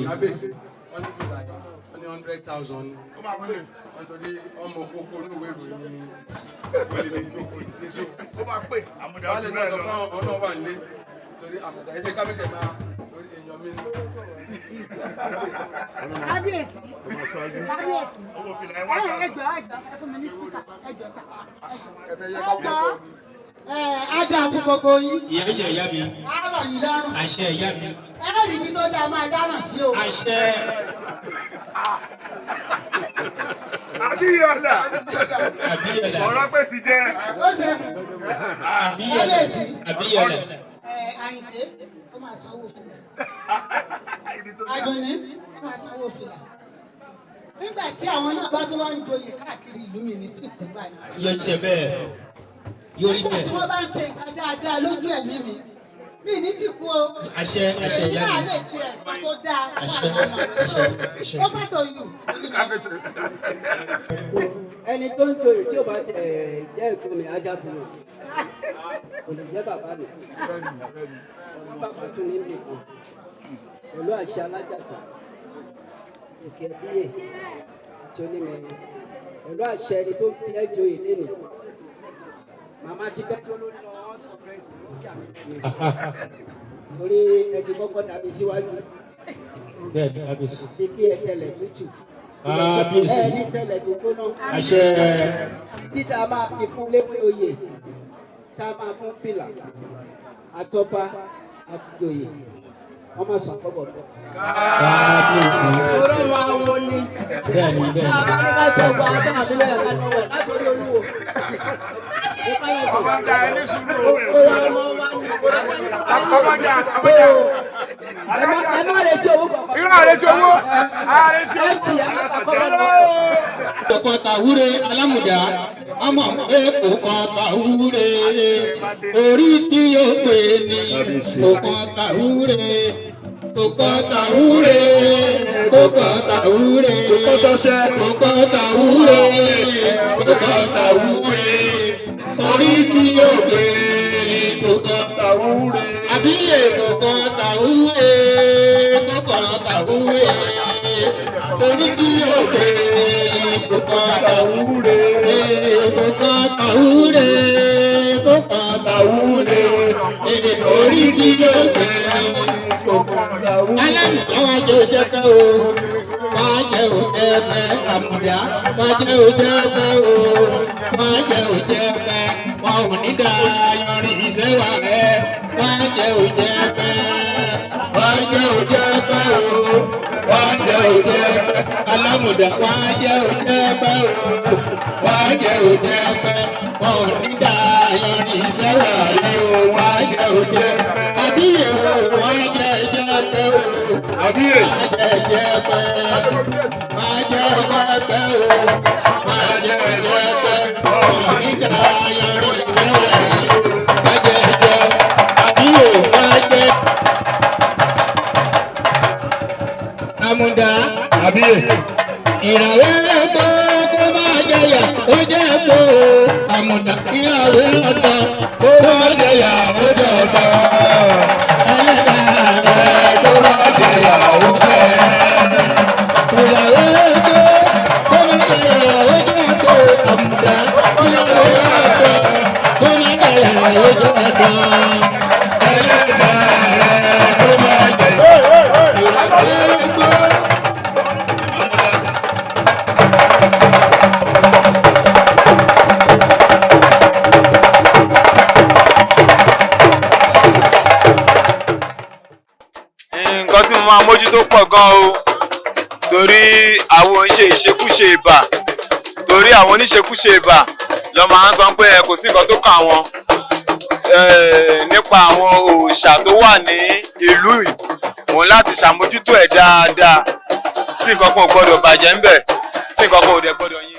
kábíyèsí wọ́n ní fìlà yìí wọ́n ní 100,000 wọ́n torí ọmọ kókó níwèé ìròyìn ògbólègbè ó máa pè wọ́n lè náà sọ fún ọ̀nà wà nílé torí àmọ̀dá ilé kábíyèsí máa torí èèyàn mi ní. kábíyèsí ẹjọ ẹ fún mi ní síkà ẹjọ sá ẹjọ ada fún gbogbo yín. ìyá ṣe ìyá mi. àárọ̀ yìí lọ́rùn. àṣẹ ìyá mi. ẹlẹ́rìí mi tó dáa máa dáná sí o. àṣẹ. àbíyọ̀lá ọ̀rọ̀ pèsè jẹ́. ó ṣe kábíyèsí. àbíyọ̀lá. àyìndé ó máa sanwó fìlà. àdùnní ó máa sanwó fìlà. nígbà tí àwọn náà bá tó wá ń joyè káàkiri ìlú mi ní tí kò gbà ní. yóò ṣe bẹ́ẹ̀ yóò rí nígbà bẹ́ẹ̀. tí wọ́n bá ń ṣe nǹkan dáadáa lójú ẹ̀mí mi mi ní ti kú o. àṣẹ ìyá mi. èmi náà lè ṣe ẹ̀sán tó dáa fún àwọn ọmọ rẹ̀ so ó fẹ́ tó yù. ẹni tó ń joyè tí ò bá tẹ̀ jẹ́ ìfún mi ajá fún mi kò lè jẹ́ bàbá mi bàbá tún ní bí kan pẹ̀lú àṣẹ alájàsà òkè ẹbíyè àti onímẹ̀rin pẹ̀lú àṣẹ ẹni tó fi ẹ́ joyè lénìí màmá ti bẹ́ tó lórí lọ wọ́n sọ pẹ́ẹ́sì lókè àmì torí ẹ ti kọ́kọ́ dàbí síwájú bẹ́ẹ̀ni kábíyèsí. kíkí ẹ tẹlẹ̀ tútù kábíyèsí. ẹ ní tẹlẹ̀ tó gbóná. àṣẹ. títà máa fi fún léwé oyè tá a máa fún fìlà àtọ́ba àti joyè wọ́n máa sàn kọ́bọ̀ bẹ́ẹ̀. kábíyèsí. ọ̀rọ̀ wa wo ni. bẹ́ẹ̀ni bẹ́ẹ̀ni. àbáni ká sọ ọgbà àti àbílẹ̀ ẹ̀ka tó wẹ̀ látòrí olúwo. ọmọdé ẹni sùúrù ó wá ọmọ wa ní. ọmọdé ẹ má retí owó kankan. irú àrètí owó àrètí ẹ ti ẹ má kọ́kọ́ lọ. ọkọ̀ tàwúre alámùdá ọmọ pé ọkọ̀ tàwúre orí tí yóò pè ní ọkọ̀ tàwúre ọkọ̀ tàwúre ọkọ̀ tàwúre ọkọ̀ tàwúre ọkọ̀ tàwúre orí tí yóò pè ní ọkọ̀ tàwúre àbíyè ọkọ̀ tàwúre ọkọ̀ tàwúre orí tí yóò pè ní ọkọ̀ tàwúre ọkọ̀ tàwúre ọkọ̀ tàwúre èdè orí tí yóò gbé aláǹkà wá jẹ́ òjẹ́pẹ́ o wá jẹ́ òjẹ́pẹ́ àmùdá wá jẹ́ òjẹ́pẹ́ o wá jẹ́ òjẹ́pẹ́ wọn ò ní dá yọrin iṣẹ́ wa rẹ̀ wá jẹ́ òjẹ́pẹ́ wá jẹ́ òjẹ́pẹ́ o wá jẹ́ òjẹ́pẹ́ alámùdá wá jẹ́ òjẹ́pẹ́ o wá jẹ́ òjẹ́pẹ́ wọn ò ní dá yọrin iṣẹ́ wa rẹ̀ o wá jẹ́ òjẹ́pẹ́ àbíyè o wá jẹ́ òjẹ́pẹ́ o àbíyè wá jẹ́ òjẹ́pẹ́ wá jẹ́ òjẹ́pẹ́ o wá jẹ́ òjẹ́pẹ́ wọn ò ní dá yọrin iṣẹ́ wa rẹ̀ wá jẹ́ òjẹ́pẹ́ àbíyè wá jẹ́. Àmùdá àbíyè. Ìràwé ẹ̀gbọ́ kó máa jẹyà ó jẹ́ ẹ̀gbọ́ àmùdá ìyàwó ọ̀dọ́ kó máa jẹyà ó jẹ́ ọ̀dọ́. Ẹlẹ́dàá rẹ̀ kó máa jẹyà ó jẹ́. Ìràwé ẹ̀gbọ́ kó máa jẹyà ó jẹ́ ẹ̀gbọ́ àmùdá ìyàwó ọ̀dọ́ kó máa jẹyà ó jẹ́ ọ̀dọ́. Ẹlẹ́dàá rẹ̀ kó máa jẹyà ìràwé ẹ̀gbọ́. nǹkan tí mo máa mójútó pọ̀ gan o torí àwọn ń ṣe ìṣekúṣe ìbà torí àwọn oníṣekúṣe ìbà lọ máa ń sọ pé kò sí nǹkan tó kàn wọ́n nípa àwọn òòṣà tó wà ní ìlú yìí wọ́n láti ṣàmójútó ẹ̀ dáadáa tí nǹkan kan ò gbọ́dọ̀ bàjẹ́ ń bẹ̀ tí nǹkan kan ò dẹ̀ gbọ́dọ̀ yín.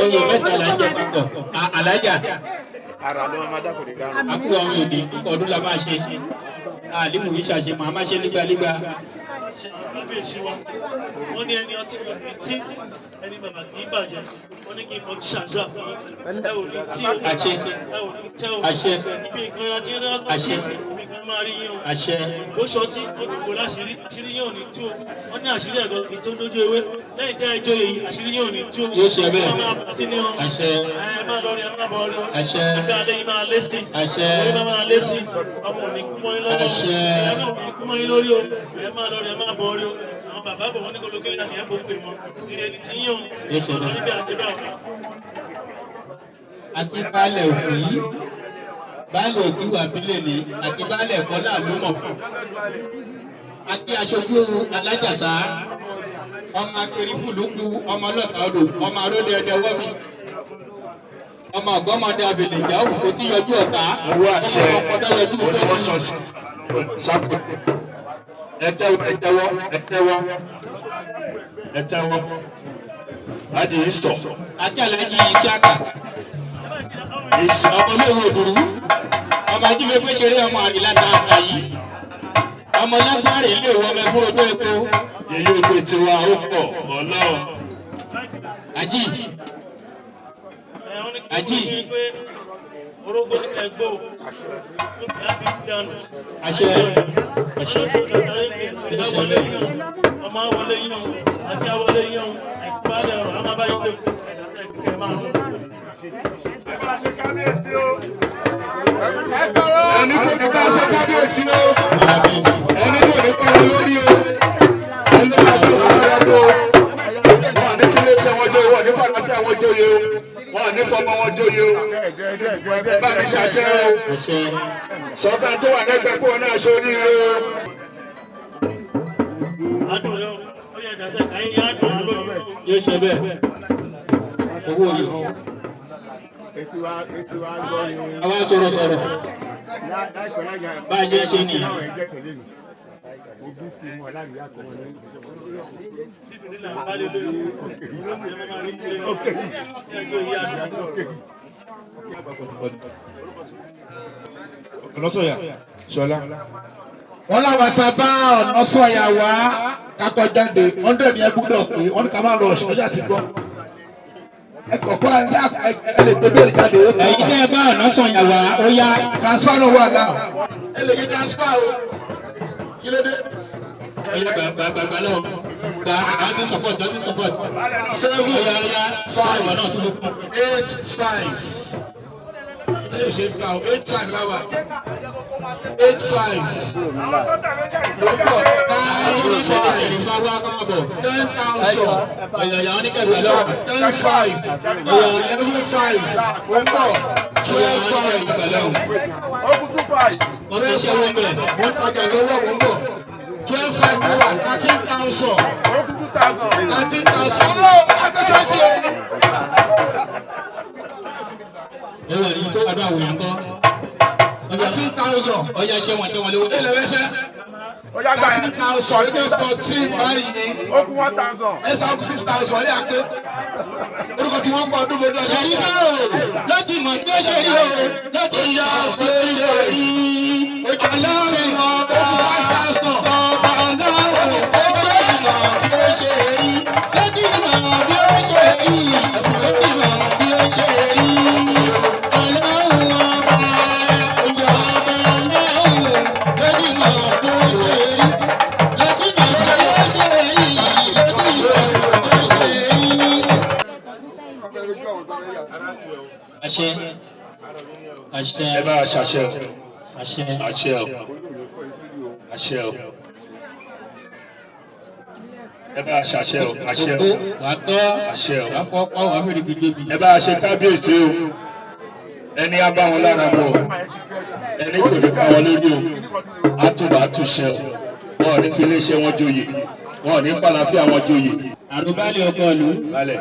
Oye mẹ́ta la ń jẹ papọ̀ alájà àkú àwọn òde ọdún la máa ṣe àlímù yìí ṣàṣe màá má ṣe nígbàlígbà. wọ́n ní ẹni ọtí kan ní tí ẹni bàbá kì í bàjẹ́ wọ́n ní kí n mọ ti ṣàdúrà fún yín ẹ ò ní tí o àṣẹ ẹ ò ní tẹ́ o àṣẹ ibi nǹkan ya ti ń rán àṣẹ ibi nǹkan máa rí yín o àṣẹ ó sọ tí ó ti kò láṣìírí àṣírí yín ò ní tú o wọ́n ní àṣírí ẹ̀gọ́ kì í tó dójú ewé lẹ́yìn tẹ́ ẹ jó yìí àṣírí yín ò ní tú o yóò ṣe bẹ́ẹ̀ wọ́n máa bàtí ní o àṣẹ ẹ máa lọ rí ẹ máa bọ̀ rí o àṣẹ ẹgbẹ́ alẹ́ yìí máa lé sí àṣẹ orí máa máa lé sí ọmọ ò ní kú mọ́ yín lọ́wọ́ àṣẹ ẹ náà ò ní kú mọ́ yín lórí o ẹ máa lọ rí ẹ máa bọ̀ rí o àwọn bàbá bọ̀ wọ́n ní kólókè ìlànà ẹ̀ bó pè mọ́ ìrẹ́ ni ti yín o ọ̀rọ̀ níbi àjẹbẹ́ àwọn. àti baálẹ̀ òkú yìí baálẹ̀ òkú wà bílẹ̀ ní àti baálẹ̀ ẹ̀kọ́ náà ló mọ̀ àti aṣojú alájàsá ọmọ akéré fúlùkù ọmọ ọlọ́ta odò ọmọ aróde ẹdẹ wọ́mi ọmọ ọgọ́mọdé abèlè ìjà òkú tí yọjú ọ̀tá owó àṣẹ ọmọdé yọjú olùkọ́ ṣọ́ọ̀ṣì sápò ẹtẹwọ láti ìsọ àti alájí iṣẹ́ àkà ọmọ olóòwò òdùrú ọmọ ajínigbé pé ṣeré ọmọ àdìláta àgbà yìí ọmọ lágbára ilé ìwọ ọmọ ẹgbẹ́ ojú epo èyí ògbé tiwa ó pọ̀ ọlọ́run. àjí àjí orógbó ní ẹgbó lábí dànù àṣẹ àṣẹ ìdáwọlé yàn ọmọ àwọlé yàn àti àwọlé yàn àìpálẹ̀ ọ̀rọ̀ a máa bá yín pé ẹ̀kẹ́ máa rún. ẹni kò ní bá ṣe kábíyèsí o ẹni kò ní pa wọn lórí o ẹni kò ní pa wọn lọ́dọ̀ o wọn ní fi lè ṣe wọn jó wọn ní fàlàfíà wọn jóye o wọn ní fọmọ wọn jóye o bá mi ṣàṣẹ o sọfẹ tó wà lẹ́gbẹ̀ẹ́ kó náà sórí o. yóò ṣe bẹ́ẹ̀ owó yìí. àwa sọ̀rọ̀ bá a jẹ́ ṣe nìyẹn. ọlọ́sọ̀yà ṣọlá. wọ́n láwọn ta bá ọ̀nà sọ̀yà wá kakọ jáde 100 yẹn gbúdọ̀ pé wọ́n ní ká má lọ ọ̀ṣọ́jà ti gbọ́. ẹ kọ̀ọ̀kan ẹ lè gbé bẹ́ẹ̀lì jáde. ẹ̀yin tẹ́ ẹ bá ọ̀nà sọ̀yà wá ó yá. transfer náà wà náà ẹ lè yẹ transfer o kí ló dé. ọ̀yà gbàgbà náà gba àti support 7 5 náà tó ló kù. 8 5. ẹ ṣe ń ta o 8 5 láwà 8 5. lọ́pọ̀ 9 5. 10,000. ọ̀yà wọn ní kẹgbẹ́ lọ́wọ́. 10 5. 11 5. ó ń bọ̀ 12 5. wọ́n fẹ́ ṣe wọ́n bẹ̀. wọ́n tajà lọ́wọ́ wọ́n bọ̀ 12 5 wà 13,000. 13,000. ọlọ́run akẹ́kọ̀ọ́ ti ẹ̀. ẹ wà ní tó àdó àwọn èèyàn kọ́. 13,000. ọ̀yà ṣẹ́ wọn lówó. ilé lẹ́sẹ̀. 13,000 ilé 14 báyìí. ẹ sá 6,000 ilé àpé. orúkọ tí wọ́n ń pọ̀ ọdún gbogbo ọjọ́. ṣèrí bá o láti mọ̀ bí ó ṣe rí o láti yá fún ṣe rí. ojú ọlọ́run mọ̀ ó kú 5,000. ọba náà ó mọ̀ bí ó ṣe rí. láti mọ̀ bí ó ṣe rí. láti mọ̀ bí ó ṣe rí. ọlọ́run ọba ìjọ ọba ọlọ́run láti mọ̀ bí ó ṣe rí. láti mọ̀ bí ó ṣe rí. láti mọ̀ bí ó ṣe rí. àṣẹ àṣẹ ẹ bá a ṣàṣẹ o. àṣẹ àṣẹ o. àṣẹ o. ẹ bá a ṣàṣẹ o. àṣẹ o. wà á tọ́ àṣẹ o. wà á fọ́pọ́ wà á fèrè gbèdébi. ẹ bá a ṣe kábíyèsí o. ẹni á bá wọn lára mu o. ẹni kò ní bá wọn lórí o. àtúbà àtúnṣe o. wọn ò ní fi iléeṣẹ́ wọn joyè. wọn ò ní fàlàfíà wọn joyè. àrùbálẹ̀ ọkọ ìlú balẹ̀.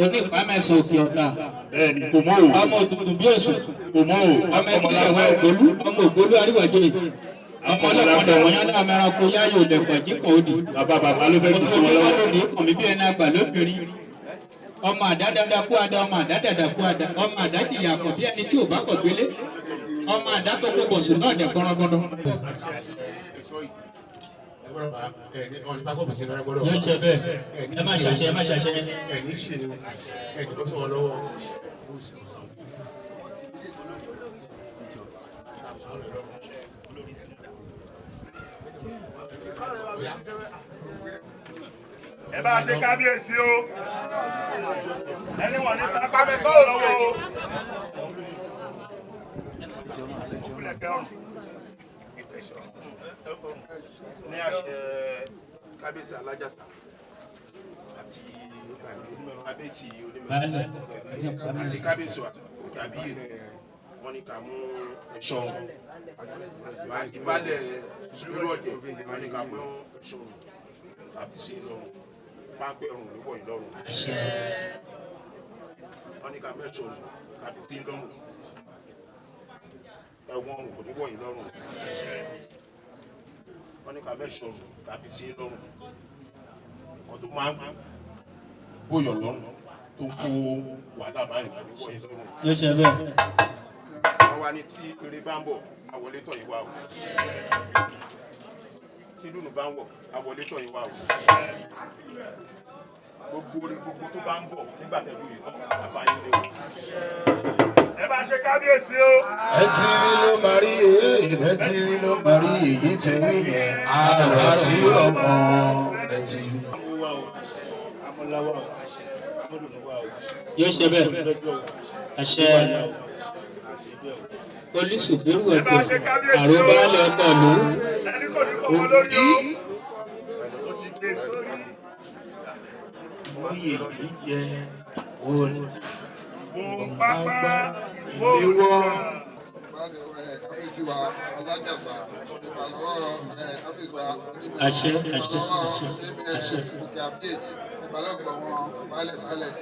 oní ìpamẹ́sàn òkè ọ̀tà bẹ́ẹ̀ni kò mọ́ o. ọmọ òtútù bí èso kò mọ́ o. ọmọ ẹbíṣẹ̀wá ògbólú ọmọ ògbólú àríwájẹ́ ọmọ ọlọ́pàá wọn yálà mẹ́ranko yáyò lẹ̀kọ̀ jíkọ̀ òdì. bàbá ló fẹ́ fi sí wọn lọ́wọ́. òní kàn mí bí ẹni àgbà lóbìnrin ọmọ àdádádá kú àdá ọmọ àdádádá kú àdá ọmọ àdájìyà kọ̀ bí ẹni tí ò bá kọ̀ gbélé ọmọ àdá tó kó bọ̀sùn náà dẹ̀ gbọ́nrọ́gbọ́nrọ́. yóò jẹ bẹ́ẹ̀ ẹ má ṣàṣẹ ẹ má ṣàṣẹ. ẹ bá a ṣe kábíyèsí o ẹni wọ̀n ní pápẹ́ sọ̀rọ̀ lọ́wọ́ o. ní àṣẹ kábíyèsí alájàsà àti kábíyèsí onímọ̀ àti kábíyèsí tàbí wọn ní ká mú ẹ̀ṣọ́ àti balẹ̀ sùúrù ọ̀jẹ̀ wọn ní ká mú ẹ̀ṣọ́ àbí sí lọ́rùn pápẹ́ ọ̀run níwọ̀ yìí lọ́rùn wọn ní ká mẹ́ṣọ́ àbí sí lọ́rùn ẹ̀wọ̀n ọ̀run kò níwọ̀ yìí lọ́rùn wọ́n ní ká mẹ́ṣọ́ tàbí sí lọ́rùn nǹkan tó máa ń bóyọ̀ lọ́rùn tó kó wàhálà báyìí níwọ̀ yìí lọ́rùn. yóò ṣe bẹ́ẹ̀. wọ́n wá ní tí eré bá ń bọ̀ àwọlé tọ̀ yín wá o tí lùnú bá ń wọ̀ àwọlé tọ̀ yín wá o gbogbo orí gbogbo tó bá ń bọ̀ nígbà tẹ̀lé yìí kọ́ àbáyé lé o. ẹ bá ṣe kábíyèsí o. ẹ ti rí ló máa rí èyí ẹ ti rí ló máa rí èyí tẹ̀lé yẹn àrà tí ọmọ ẹ ti rí. yóò ṣe bẹ́ẹ̀ àṣẹ olùsùgbérù ọ̀tọ̀ àròbálẹ̀ ọkọ̀ ló. ẹni kò ní fọwọ́ lórí o. o ti gbé sórí. oyè yìí jẹ òun pápá ìléwọ́. kábíyèsí wa alájàsà ìbàlọ́wọ́ kábíyèsí wa àṣẹ àṣẹ àṣẹ àṣẹ. òkè àbíyè ìbàlọ́gbọ̀ wọn balẹ̀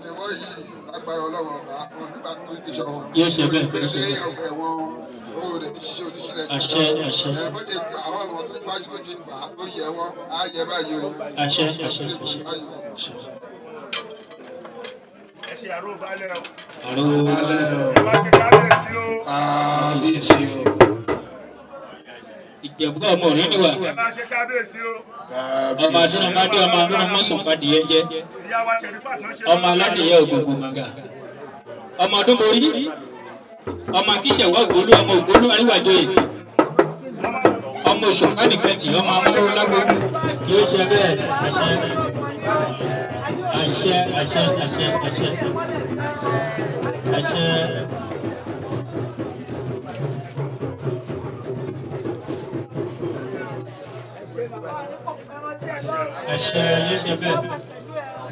ìlẹ̀wọ́ yìí lágbára ọlọ́run ọba wọn nípa tó ti sọ. yóò ṣe bẹ́ẹ̀ bẹ́ẹ̀ ṣe pé bẹ́ẹ̀. ọgbà ẹ̀wọ̀n owó rẹ̀ ní ṣíṣe oníṣílẹ̀ tó àṣẹ àṣẹ ẹ bó ti gbà àwọn ọmọ tó wájú tó ti gbà ó yẹ wọn á yẹ báyìí o. àṣẹ àṣẹ àṣẹ. ẹ ṣe àrò balẹ̀ o. àrò balẹ̀ o. ẹ bá ti kábíyèsí o. kábíyèsí o. ìjẹ̀bú ọmọ rẹ ni wà. ẹ bá ṣe kábíyèsí o. ọmọ adúlọmọdé ọmọ adúlọmọsùnpadìyẹ jẹ. ìyá wa ṣẹ̀rífà náà ṣe. ọmọ aládìyẹ ògùngùn màgà. ọmọ ọdún borí. ọmọ akíṣẹ̀wá ògbólú ọmọ ògbólú àríwájọyè. ọmọ òṣùpá nìkẹtì ọmọ amúlówó lágbo. yóò ṣe bẹ́ẹ̀ àṣẹ. àṣẹ àṣẹ àṣẹ àṣẹ. àṣẹ. àṣẹ yóò ṣe bẹ́ẹ̀.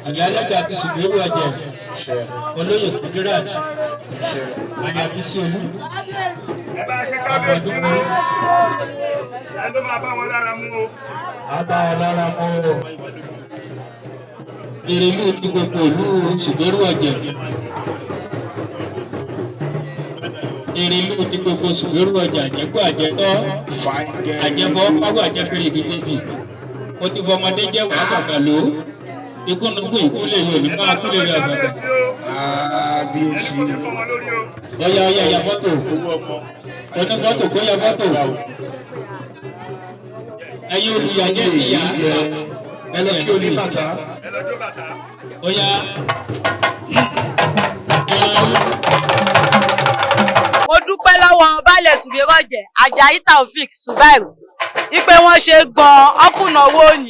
ìyá ẹlẹ́gbẹ́ àti sìgbérú ọ̀jẹ̀ olóyè kudirat ayabisi olú. ẹ bá ṣe kábíyèsí o. ẹ ló máa bá wọn lára mú o. a bá wọn lára mú o. ìrìlú ti gbogbo ìlú sìgbérú ọ̀jẹ̀. ìrìlú ti gbogbo sìgbérú ọ̀jẹ̀ àjẹgbọ́ àjẹtọ́ àjẹbọ́ pàwọ́ àjẹfẹ́rẹ́ ìdíjẹ́bì. ó ti fọmọdé jẹ́ wàá kàkà ló. ikú nùgbò ìkúlẹ̀ yóò ní máa kúlẹ̀ yóò àgbà. kábíyèsí. ọ̀yà ọ̀yà ya fọ́tò onífọ́tò kó ya fọ́tò ẹ̀yin olùyàjẹ́ ti yà ẹ lọ kí o ní bàtà. ọ̀yà. mo dúpẹ́ lọ́wọ́ baálẹ̀ Sùgbérọ̀jẹ̀ Àjàyí Taofik Zubairu wípé wọ́n ṣe gan-an ọkùnà owó òyìn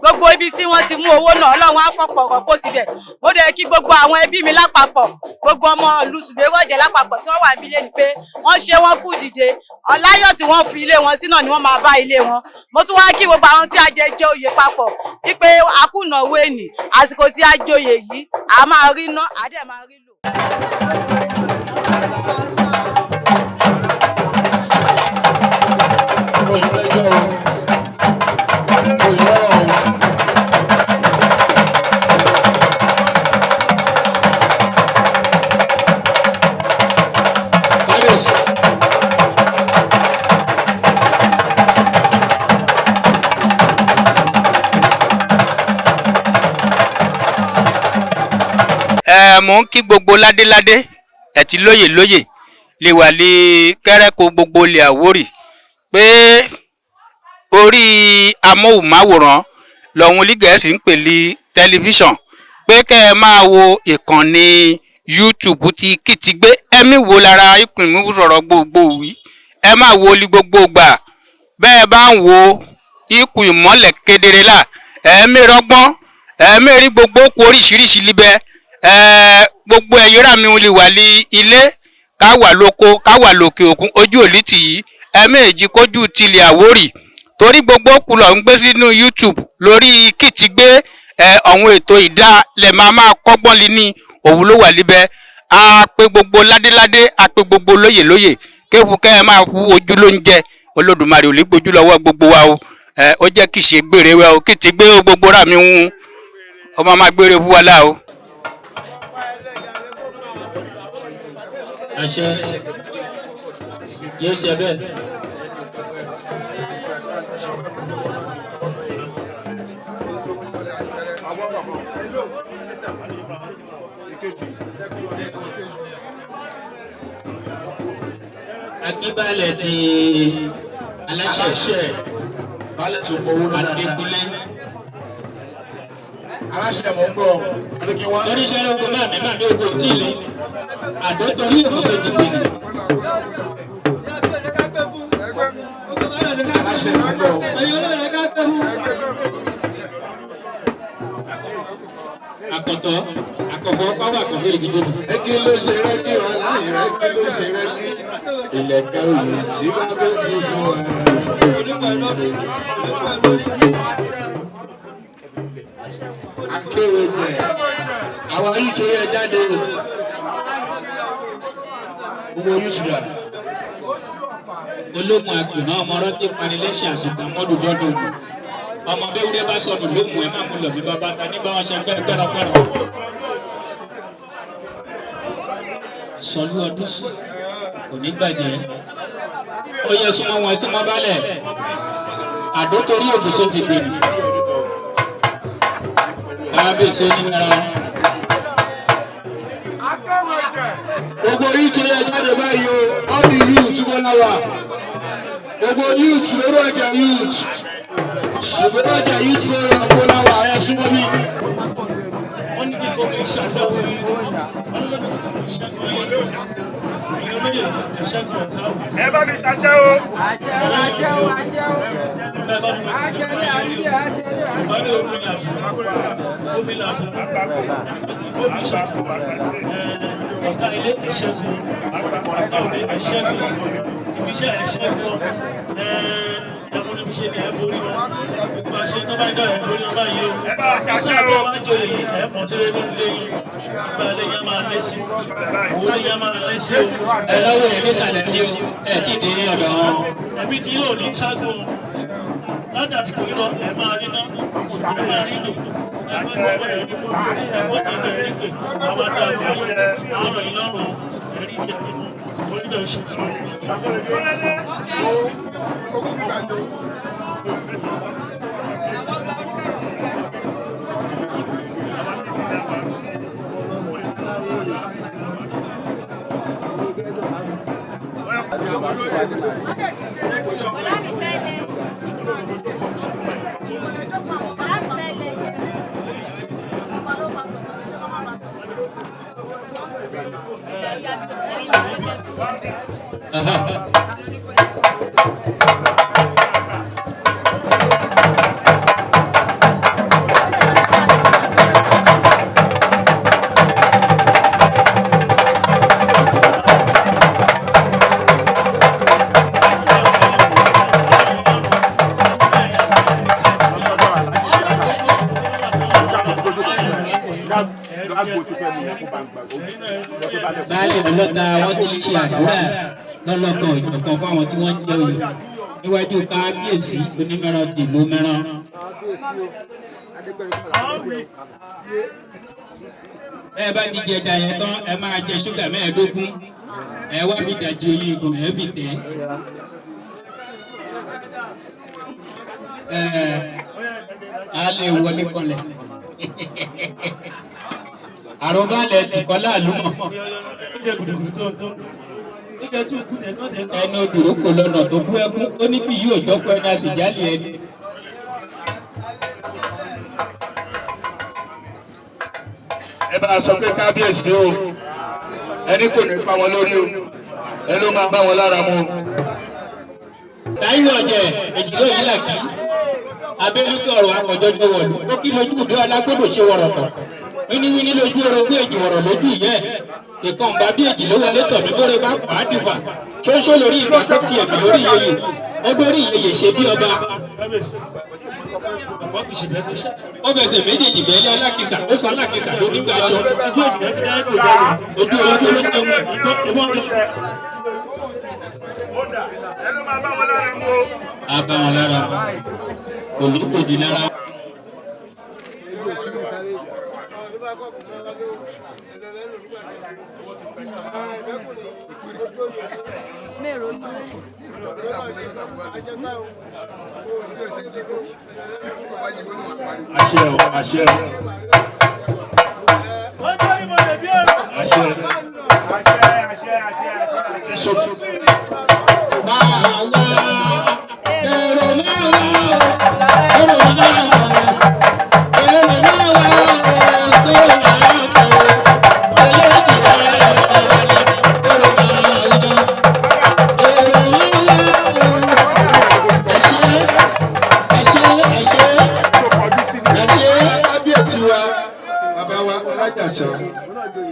gbogbo ibi tí wọ́n ti mú owó náà ọlọ́run á fọ̀pọ̀ rọ́pò síbẹ̀ mo dẹ̀ kí gbogbo àwọn ẹbí mi lápapọ̀ gbogbo ọmọ ìlú Sùgbérọ̀jẹ̀ lápapọ̀ tí wọ́n wà nílé ni pé wọ́n ṣe wọ́n kú dìde ọ̀láyọ̀ tí wọ́n fi ilé wọn sí náà ni wọ́n máa bá ilé wọn mo tún wá kí gbogbo àwọn tí a jẹ jẹ oyè papọ̀ wípé akúnà owó ènì àsìkò tí a joyè yìí a máa rí ná a dẹ̀ máa rí lò. mò ń kí gbogbo ládéládé ẹ̀tí lóyè lóyè lè wà lè kẹ́rẹ́kọ̀ gbogbo lè Àwórì pé orí amóhùnmáwòrán lọ́hun lígẹ̀ẹ́sì ń pè ní tẹlifíṣàn pé kẹ́ ẹ máa wo ìkànnì YouTube ti Kìtìgbé ẹ̀mí wo lára ìpínlẹ̀ sọ̀rọ̀ gbogbo wí ẹ máa wo ní gbogbo gbà bẹ́ẹ̀ bá ń wo ikú ìmọ́lẹ̀ kedere là ẹ̀mí rọ́gbọ́n ẹ̀mí rí gbogbo kú oríṣiríṣi libẹ̀ gbogbo ẹ̀yin rà mí lè wà ní ilé ká wà lóko ká wà lókè òkun ojú òlì tì yí ẹ̀mí èjì kójú tilẹ̀ Àwórì torí gbogbo kú lọ ń gbé sínú YouTube lórí Kìtìgbé àwọn ètò ìdá lè máa kọ́gbọ́n lé ní òun ló wà níbẹ̀ a pé gbogbo ládéládé a pé gbogbo lóyè lóyè kéfù kẹ́ ẹ máa hu ojú ló ń jẹ Olódùmarè ò lè gbójú lọ́wọ́ gbogbo wa o ó jẹ́ kí ṣe gbére wa o Kìtìgbé o gbogbo rà mí ń ọmọ máa gbére fún wa lá o. àṣẹ yóò ṣe bẹ́ẹ̀. akíbalẹ̀ ti aláṣẹ balẹ̀ tó gbowó náà Adékúnlé. aláṣẹ mọ̀ ń bọ̀ àbí kí wọ́n. lórí iṣẹ́ lóko náà mẹ́mà ní ogun tí ilé àdó torí ìmọ̀sẹ̀ dìbò ni. aláṣẹ mọ̀ ń bọ̀. àkọ́tọ̀ àkọ́fọ́ pàwọ́ àkọ́fọ́ ìdíje nù. ẹ kí ló ṣe rẹ́gí wa láyé rẹ kí ló ṣe rẹ́gí. ilẹ̀kẹ̀ òye tí bá bẹ́ sí fún wa. akéwé jẹ àwọn yìí tó yẹ jáde o gbogbo yìí tù dà. ológun àgbìmọ̀ ọmọ rántí panilẹ́sìn àsìkò mọ́dún dọ́dún ọmọ bẹ́wúrẹ́ bá sọnù lóhùn ẹ̀ má mú lọ bí bàbá ta ní báwọn ṣe gbẹ́rẹ́gbẹ́rẹ́. sọlú ọdún sí kò ní bàjẹ́ ó yẹ súnmọ́ wọn tó máa balẹ̀ àdó torí ògùnso ti gbè mí kábíyèsí onímọ̀ra. gbogbo yìí tó yẹ jáde báyìí o all the youth bọ́lá wa gbogbo youth lórí ọjà youth ṣùgbọ́n ọjà youth lórí ọgbọ́lá wa ẹ súnmọ́ mi. wọ́n ní kíkọ́ mi ṣàṣọ fún mi wọ́n lọ́dún kíkọ́ mi ṣàṣọ yẹn olóyè ìṣẹ́gun ọ̀tá o. ẹ bá mi ṣaṣẹ́ o. àṣẹ o àṣẹ o àṣẹ o àṣẹ ní àríyá àṣẹ ní àríyá. ìbálò omi làbù omi làbù omi ṣàkó ọ̀tá ilé ìṣẹ́gun ọ̀tá òde ìṣẹ́gun ibiṣẹ́ ìṣẹ́gun ẹ̀mú níbi ṣe ni ẹ̀ borí wọn gbogbo àṣẹ tó bá ń dọ̀ ẹ̀ borí wọn báyìí o. ẹ bá wa ṣaṣẹ́ o. sáà tó bá jọ èyí ẹ̀ mọ̀ tí lẹ́nu lẹ́yìn ìgbà lẹ́yìn á máa lẹ́sí owó lẹ́yìn á máa lẹ́sí o. ẹ lọ́wọ́ yẹn nísàlẹ̀ ní o ẹ tí ì dé ọ̀dọ̀ wọn. ẹ̀mí tí yóò ní ṣáàgùn láti àtìkò yìí lọ ẹ̀ máa rí ná ẹ̀ máa rí lò ẹ̀kọ́ tẹ̀lé ẹ̀rí pé àwọn àdá àwọn ọ̀rọ̀ ìlọ́run ẹ̀rí jẹ́ nínú orílẹ̀ oṣù kan. Baálé ọlọ́ta wọ́n ti ń ṣe àdúrà lọ́lọ́kan ìjọ̀kan fún àwọn tí wọ́n ń jẹ oyè níwájú kábíyèsí onímọ̀ràn tìlú mẹ́ràn. ẹ bá ti jẹ ẹja yẹn tán ẹ máa jẹ ṣúgà mẹ́ẹ̀ẹ́dógún ẹ wá fi dàjí oyè ìgùn ẹ fi tẹ̀. a lè wọlé kọlẹ̀ àròbálẹ̀ tìkọ́ láàlúmọ̀ ẹni obìnrin kò lọ́nà tó bú ẹkún ó ní bí yóò jọ́pọ̀ ẹni àṣìjálì ẹni. ẹ bá a sọ pé kábíyèsí o ẹni kò ní pa wọn lórí o ẹ ló máa bá wọn lára mu. táyọ̀ ọ̀jẹ̀ èjìlá yìí là kí abẹ́lúkẹ́ ọ̀rọ̀ akọ̀jọ́jọ́ wọ̀lú ó kí lójú ìdó alágbèdò ṣe wọ̀rọ̀tọ̀ wíníwíní lójú orogún èjì wọ̀rọ̀ lójú ìyẹ́ ìkan bá bí èjì ló wọlé tọ̀ mí bóre bá pa á dìfà ṣóńṣó lórí ìgbà tó ti ẹ̀mí lórí iyeye ẹgbẹ́ orí iyeye ṣe bí ọba. ó fẹsẹ̀ méjèèjì bẹ́ẹ̀lẹ́ alákìsà ó sọ alákìsà ló nígbà jọ ojú olójú ló ṣe mú. a bá wọn lára kò ní kò di lára. àṣẹ o àṣẹ o àṣẹ àṣẹ.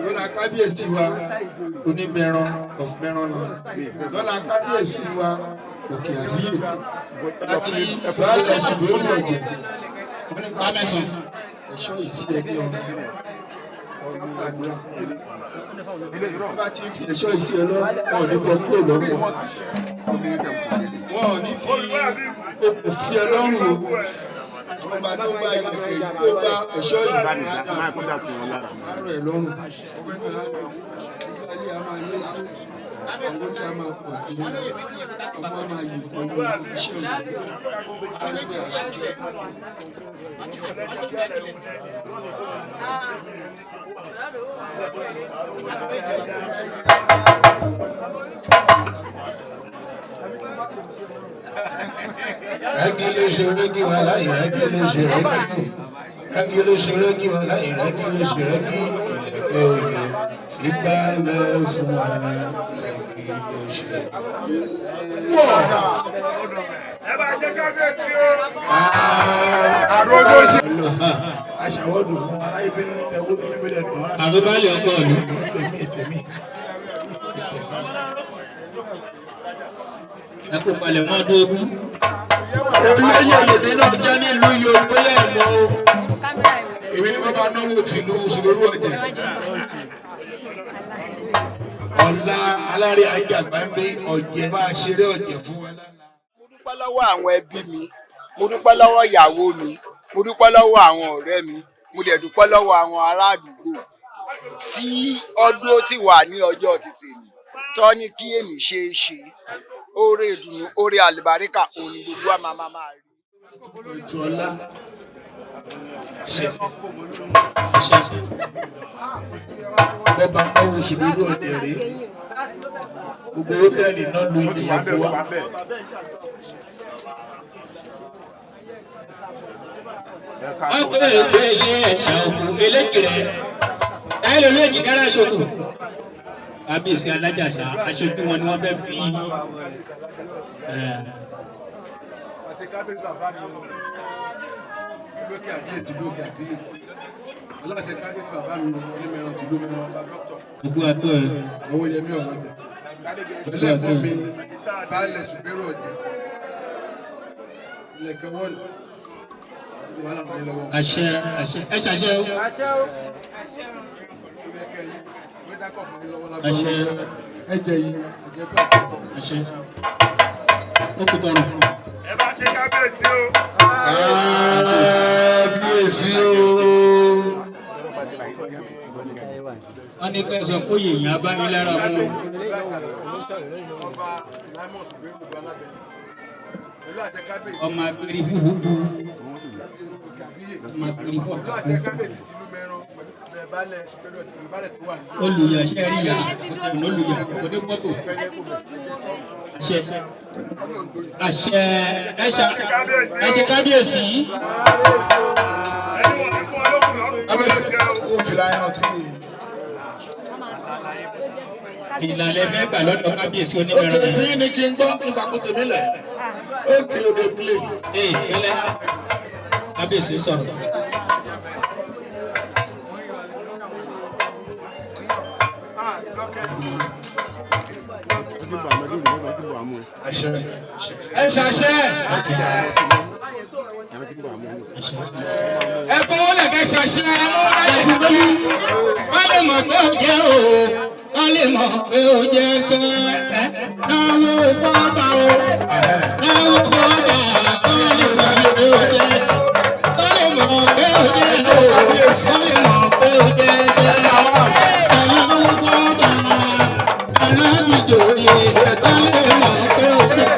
lọ́la kábíyèsí wa onímẹ̀rán of Mẹ́rànland lọ́la kábíyèsí wa òkè àbíyè àti baálẹ̀ ṣùgbọ́n ọ̀jẹ̀ wọ́n ní ká fún ẹ̀ṣọ́ ìsílẹ̀ ní ọ̀run àdúrà wọ́n bá ti fi ẹ̀ṣọ́ ìsílẹ̀ lọ wọn ò ní bọ́ kúrò lọ́wọ́ wọn ò ní fi okùn fi ẹ lọ́rùn o ọba tó gba ìgbẹ̀kẹ̀ yìí tó gba ẹ̀ṣọ́ yìí máa dà fún àárọ̀ ẹ̀ lọ́rùn ọgbẹ́ náà ìgbà ilé a máa lé sí àwọn tí a máa pọ̀ tó ọmọ a máa yìí pẹ̀lú iṣẹ́ òkú àrẹ́gbẹ́ àṣẹjẹ́. Rẹ́gí ló ṣe rẹ́gí wọn láì rẹ́gí ló ṣe rẹ́gí. Rẹ́gí ló ṣe rẹ́gí wọn láì rẹ́gí ló ṣe rẹ́gí. Ìlẹ̀kẹ̀ òye tí bá lẹ fún wa rẹ́gí ló ṣe. Ẹ bá ṣe kábíyèsí o. Aṣàwọ́dù fún aláìbí ẹ̀wọ́ oníbẹ̀rẹ̀ dùn. Àbúbálẹ̀ ọkọ̀ ọ̀lú. Ètèmí. Ẹ kó palẹ̀ mọ́ ọdún ogún. Orílẹ̀-èdè èdè náà jẹ́ nílùú Yorùbá ẹ̀mọ́ o. Èmi ni wọ́n bá náwó tìlú Òṣèlú ọ̀jẹ̀. Ọ̀la alárẹ̀ ajé àgbà ń gbé ọ̀jẹ̀ máa ṣeré ọ̀jẹ̀ fún wa lánàá. Mo dúpẹ́ lọ́wọ́ àwọn ẹbí mi, mo dúpẹ́ lọ́wọ́ ìyàwó mi, mo dúpẹ́ lọ́wọ́ àwọn ọ̀rẹ́ mi, mo dẹ̀ dúpẹ́ lọ́wọ́ àwọn ará àdúgbò tí ọdún ó ti wà ní ọjọ́ títì mi tọ́ ní kí èmi ṣe é ṣe oore ìdùnnú oore àlùbáríkà òun ni gbogbo àmà máa rí. Ètò ọlá bọ́ba náwó Òṣèlú ọ̀jẹ̀ rèé gbogbo hòtẹ́ẹ̀lì náà lu ìyàgbọ́ wa. Ọkọ̀ ègbé ilé ẹ̀ṣà òkú elékèrè ẹ̀ ló lé jìkára ṣokù. Kábíyèsí alájàsá aṣojú wọn ni wọ́n fẹ́ fi àti kábíyèsí bàbá mi lókè àbíyè tí lókè àbíyè aláṣẹ kábíyèsí bàbá mi onímọ̀ràn tí lókè ọba dọ́kítọ̀. gbogbo àtọ́ ẹ̀. owó yẹmí ọ̀rọ̀ jẹ pẹ̀lú ẹ̀gbọ́n mi baálẹ̀ ṣùgbẹ́rù ọ̀jẹ̀ ilẹ̀kẹ̀ wọ́ọ̀lù àṣẹ àṣẹ ẹ ṣàṣẹ o. àṣẹ ẹ̀jẹ̀ yìí ẹ̀jẹ̀ tó àṣẹ ó kú tọrọ. Ẹ bá ṣe kábíyèsí o. Kábíyèsí o. wọ́n ní pẹ́ sọ pé yèèyàn abánilára mú. ọmọ agbèrè fún gbogbo ọmọ agbèrè fún ọ̀gá olùyàṣẹ́ rí ya ọ̀tẹ̀wọ̀n olùyà òde mọ́tò àṣẹ àṣẹ ẹṣẹ kábíyèsí. ìlànà mẹ́gbà lọ́dọ̀ kábíyèsí onímọ̀ràn. Òkè tí ní kí n gbọ́ ìfàkùtè nílẹ̀. Òkè òde play. ee pẹ̀lẹ́ kábíyèsí sọ̀rọ̀. Àṣẹ. ẹ ṣàṣẹ. ẹ fọwọ́ lẹ̀ kẹ́ ṣàṣẹ ẹ mọ́ láyé ìdílé. wọ́n lè mọ̀ pé ó jẹ́ o wọ́n lè mọ̀ pé ó jẹ́ sẹ́ ẹ́ náwó fọ́ọ̀bà o náwó fọ́ọ̀bà wọ́n lè mọ̀ pé ó jẹ́ wọ́n lè mọ̀ pé ó jẹ́ o wọ́n lè mọ̀ pé ó jẹ́ sẹ́ náwó fọ́ọ̀bà alájìjòyè wọ́n lè mọ̀ pé ó jẹ́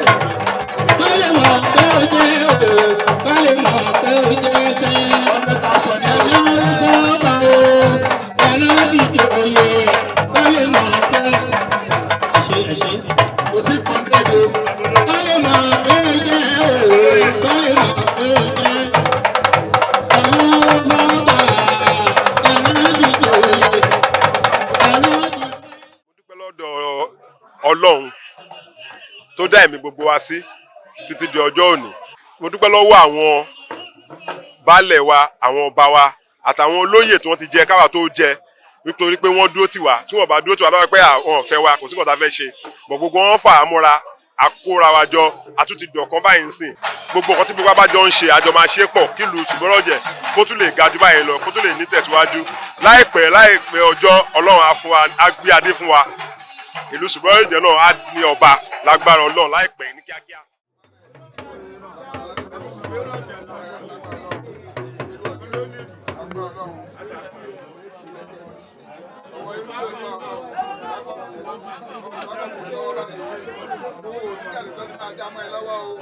wọ́n lè mọ̀ pé ó jẹ́ o wọ́n lè mọ̀ pé ó jẹ́ sẹ́ náwó fọ́ọ̀bà o alájìjòyè wọ́n lè mọ̀ pé ẹ̀ṣẹ̀ Kò sí kọ́ńtẹ́ẹ̀dì o. wọ́n lè mọ̀ pé ó jẹ́ o wọ́n lè mọ̀ pé ó jẹ́ alájìjòyè Lọ́dọ̀ Ọlọ́run tó dá ẹ̀mí gbogbo wa sí títí di ọjọ́ òní. Mo dúpẹ́ lọ́wọ́ àwọn baálẹ̀ wa, àwọn ọba wa àtàwọn olóyè tí wọ́n ti jẹ káwa tó jẹ nítorí pé wọ́n dúró tì wá. Tí wọ́n bá dúró tì wá lọ́wọ́ pé àwọn ọ̀fẹ́ wa kò sí nǹkan tá a fẹ́ ṣe. Bọ̀ gbogbo wọn fà á mọ́ra, a kóra wa jọ, a tún ti dọ̀kan báyìí ń sìn. Gbogbo nǹkan tí gbogbo wa bá jọ ń ṣe, àjọ máa ṣe pọ̀ kí ìlú Ṣùgbọ́rọ̀jẹ̀ kó tún lè ga jù báyìí lọ, kó tún lè ní tẹ̀síwájú. Láìpẹ́ ọjọ́ Ọlọ́run á fún wa, á gbé adé fún wa. Ìlú Ṣùgbọ́rọ̀jẹ̀ náà á ní ọba lágbára Ọlọ́run láìpẹ́ ní kíákíá.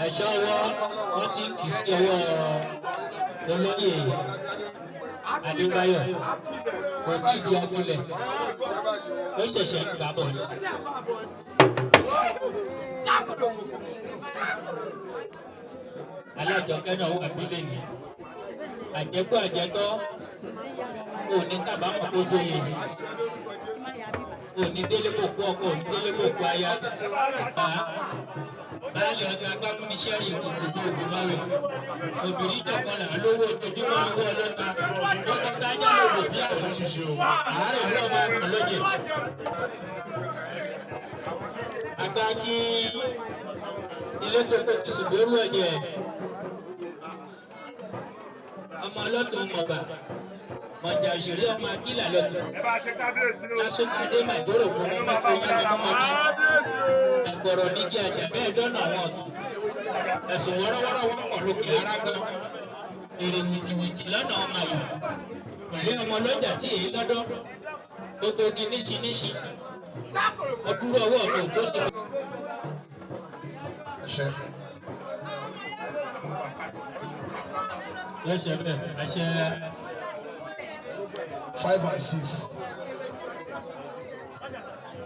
ẹ̀ṣọ́ ọwọ́ wọ́n ti ń kì í sí ọwọ́ olóyè Adébáyọ̀ kò tí ì di agbolẹ̀ ó ṣẹ̀ṣẹ̀ ń gbà bọ̀ ni. alájọkẹ́ náà wà bílẹ̀ ní àjẹkọ́ àjẹtọ́ òní kábàámọ̀ tó jóye yìí òní délé kò kú ọkọ òní délé kò kú aya báyìí ọ̀gá agbábúnisẹ́rì ìkòkòtò ògùnmáwé obìnrin jọ̀kan là ń lówó ojoojúmọ́ lówó ọlọ́ta lọ́kọ́ táyà lòdò bí àwọn ṣiṣẹ́ àárẹ̀ ló ọba àlọ́jẹ̀ àgbà kí ilé tó kó ti sùgbórú ọ̀jẹ̀ ọmọ ọlọ́tún mọ̀gbà mọ̀jà òṣèré ọmọ akílà lọ́tún lásùkàdé màjòrò fún ọmọ tó yá mi mọ́mọ́ ní ẹ̀gbọ̀rọ̀ nígi àjà bẹ́ẹ̀ dọ́nà àwọn ọ̀tún ẹ̀sùn wọ́rọ́wọ́rọ́ wọn pọ̀ lókè ara gan èrè wìtìwìtì lọ́nà ọmọ yìí pẹ̀lú ọmọ ọlọ́jà tí èyí lọ́dọ́ gbogbo igi níṣiníṣi ọdúró ọwọ́ mi ò tó ṣe. Yes, sir. Àṣẹ. 5 and 6.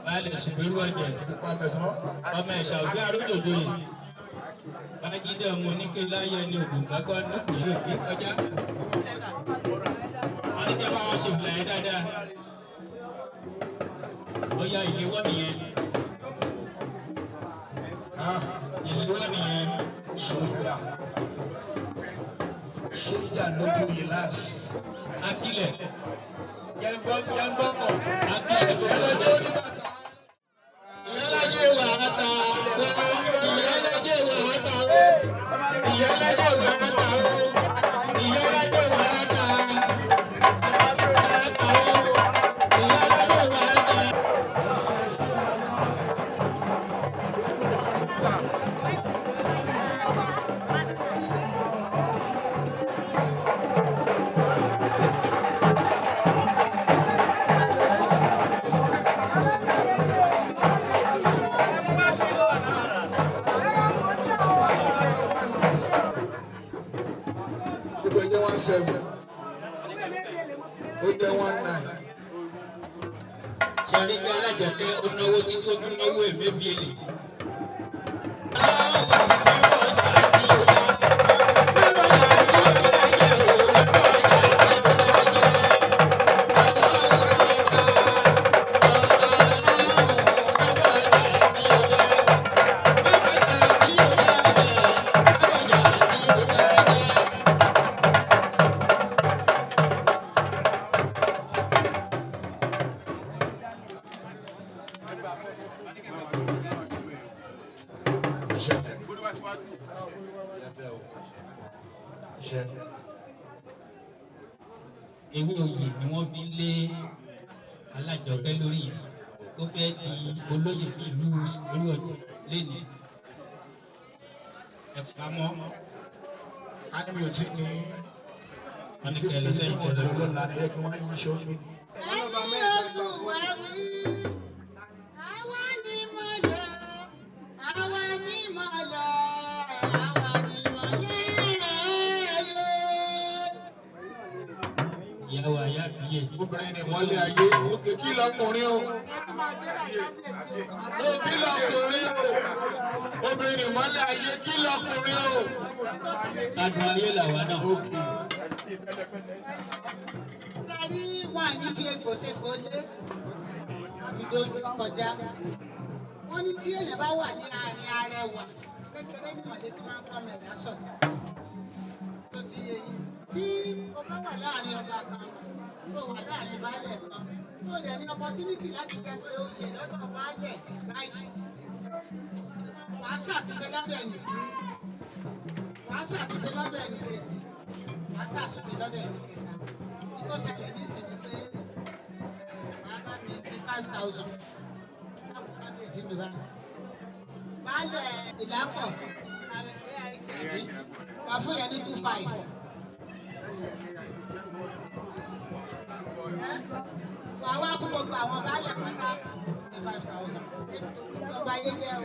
Báyìí ṣùgbọ́n ọ̀jẹ̀. Ọmọ ẹ̀ṣà òbí arúgbòjò yìí. Bájídé ọmọ oníke láyé ní ògùn gbàgbọ́ nípò yóò gbé kọjá. Wọ́n ní jábá wọn ṣe fìlà yẹn dáadáa. Ó yá ìléwọ́ nìyẹn. Ìléwọ́ nìyẹn. Sójà. Sójà ló bí yìlás. Akílẹ̀. Jẹ́ngbọ́kọ̀. Akílẹ̀ tó lọ́jọ́ oníbàtà. Ìyálàjẹ́ wà á ta wọ́n. Ìyálàjẹ́ wà á ta ó. Ìyálàjẹ́ wà á ta ó. Ìyálàjẹ́ wà á ta. Ìyálàjẹ́ wà á ta. Ó jẹ́ 17. Ó jẹ́ 19. Sọ̀rí pé alájọpẹ́ ó náwó títí ó tún náwó Emefiele. Ewé oyè ni wọ́n fi lé alájọpẹ́ lórí yẹn tó fẹ́ di olóyè ní ìlú orí ọ̀jẹ̀ lẹ́nu. Ẹ̀pamọ́. A ní mi ò tí ní. Wọ́n ní kẹ́ ẹ lọ sẹ́yìn kẹ́ ẹ lọ. Lọ́la ni ẹ kí wọ́n yí iṣẹ́ omi. Ẹni Olúwa wí, àwa ni mọ̀lẹ́, àwa ni mọ̀lẹ́, àwa ni mọ̀lẹ́ ayé. Ìyàwó ayé àbíyè. Obìnrin ni mọ́lẹ̀ ayé. Òkè kí lọkùnrin o. Ó kí lọkùnrin o. Obìnrin ni mọ́lẹ̀ ayé kí lọkùnrin o. Adùn ayé làwa náà. Sáré wà ní fi egbòsègbò lé ìdojú kọjá. Wọ́n ní tí èèyàn bá wà ní àárín arẹwà kékeré ní mọ̀lẹ́ tí máa ń kọ́ mẹ̀lá sọ̀tọ̀. Tó ti yé yín. Tí o bá wà láàrin ọba kan, tó wà láàrin baálẹ̀ kan, tó dẹ̀ ní opportunity láti jẹ́ pé oyè lọ́dọ̀ baálẹ̀ báyìí. Wàá ṣàtúnṣe lọ́dọ̀ ẹnì kìíní. Wàá ṣàtúnṣe lọ́dọ̀ ẹnì kejì. Wàá ṣàtúnṣe lọ́dọ̀ ẹnì kẹta. Tó ṣẹlẹ̀ ní ìsinmi pé wàá bá mi fi 5,000 láàbù kábíyèsí mi bá. Baálẹ̀ ìlápọ̀ wà fún yẹn ní 25. àwa kú gbogbo àwọn baálẹ̀ pátá ní 5,000 ìjọba ayé jẹ́ o.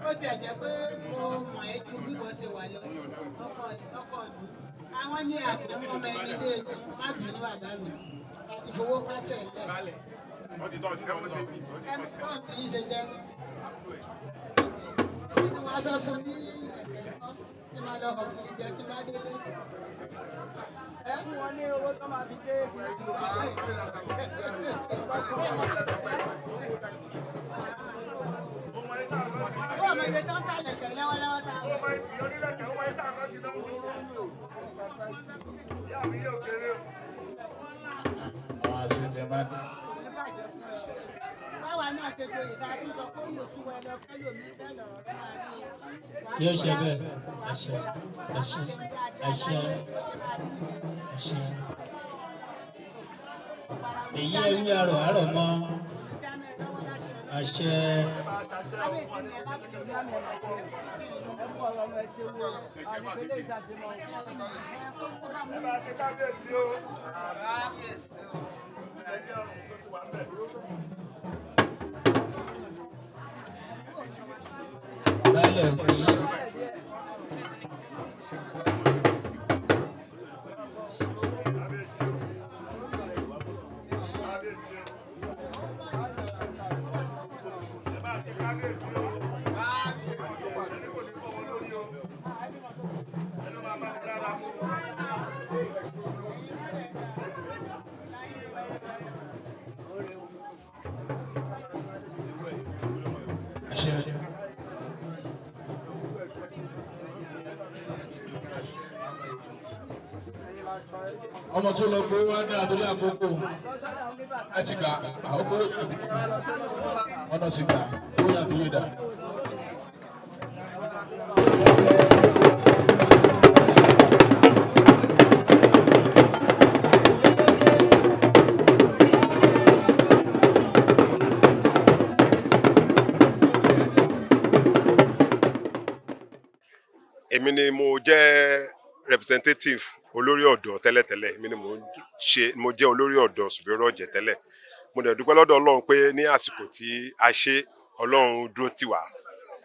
Ó ti ẹ̀jẹ̀ pé mo mọ̀ ẹ́ ju bí wọ́n ṣe wà lọ ọkọ̀ ọdún àwọn ní àkóso ọmọ ẹni dé egun má bínú àdá mi láti fowó kásẹ̀ lẹ̀. Ẹ̀mí tí yín ṣe jẹ́ ní wọ́n fẹ́ fún ní ẹ̀kẹ́ ńkọ́ tí máa lọ ọkọ̀ kiri jẹ tí máa délé. Ẹ fún wọn ní owó tó máa fi dé ọmọ iye tó ń tà lẹ̀kẹ̀ lọ́wọ́lọ́wọ́ ta. Ọmọ ìyọ́nílẹ̀kẹ̀ ọmọ ìta àná ti náà wúrú lò. Yá mi yóò kéré o. Àwọn àṣìjẹ máa dé. Báwa náà ṣe pé ìta tó sọ pé yóò fún ẹ lọ kẹ́lò mi bẹ́ẹ̀ lọ̀rọ̀ rẹ̀ máa ní. Yóò ṣe bẹ́ẹ̀. Àṣẹ. Àṣẹ. Àṣẹ. Àṣẹ. Èyí ẹ wí arọ̀ àrọ̀ mọ́. Àṣẹ. Bálẹ̀ òkè. Ọmọ tó lọ fún wa ní àtúndì àkókò ẹ ti gbà àkókò ọ̀nà ti gbà ó yà bí yé dà. Èmi ni mo jẹ́ representative olórí ọ̀dọ́ tẹ́lẹ̀tẹ́lẹ̀, èmi ni mo jẹ́ olórí ọ̀dọ́ Ṣùbẹ́rọ̀ Ọ̀jẹ̀ tẹ́lẹ̀. Mo dẹ̀ dúpẹ́ lọ́dọ̀ Ọlọ́run pé ní àsìkò tí a ṣe Ọlọ́run dúró tì wá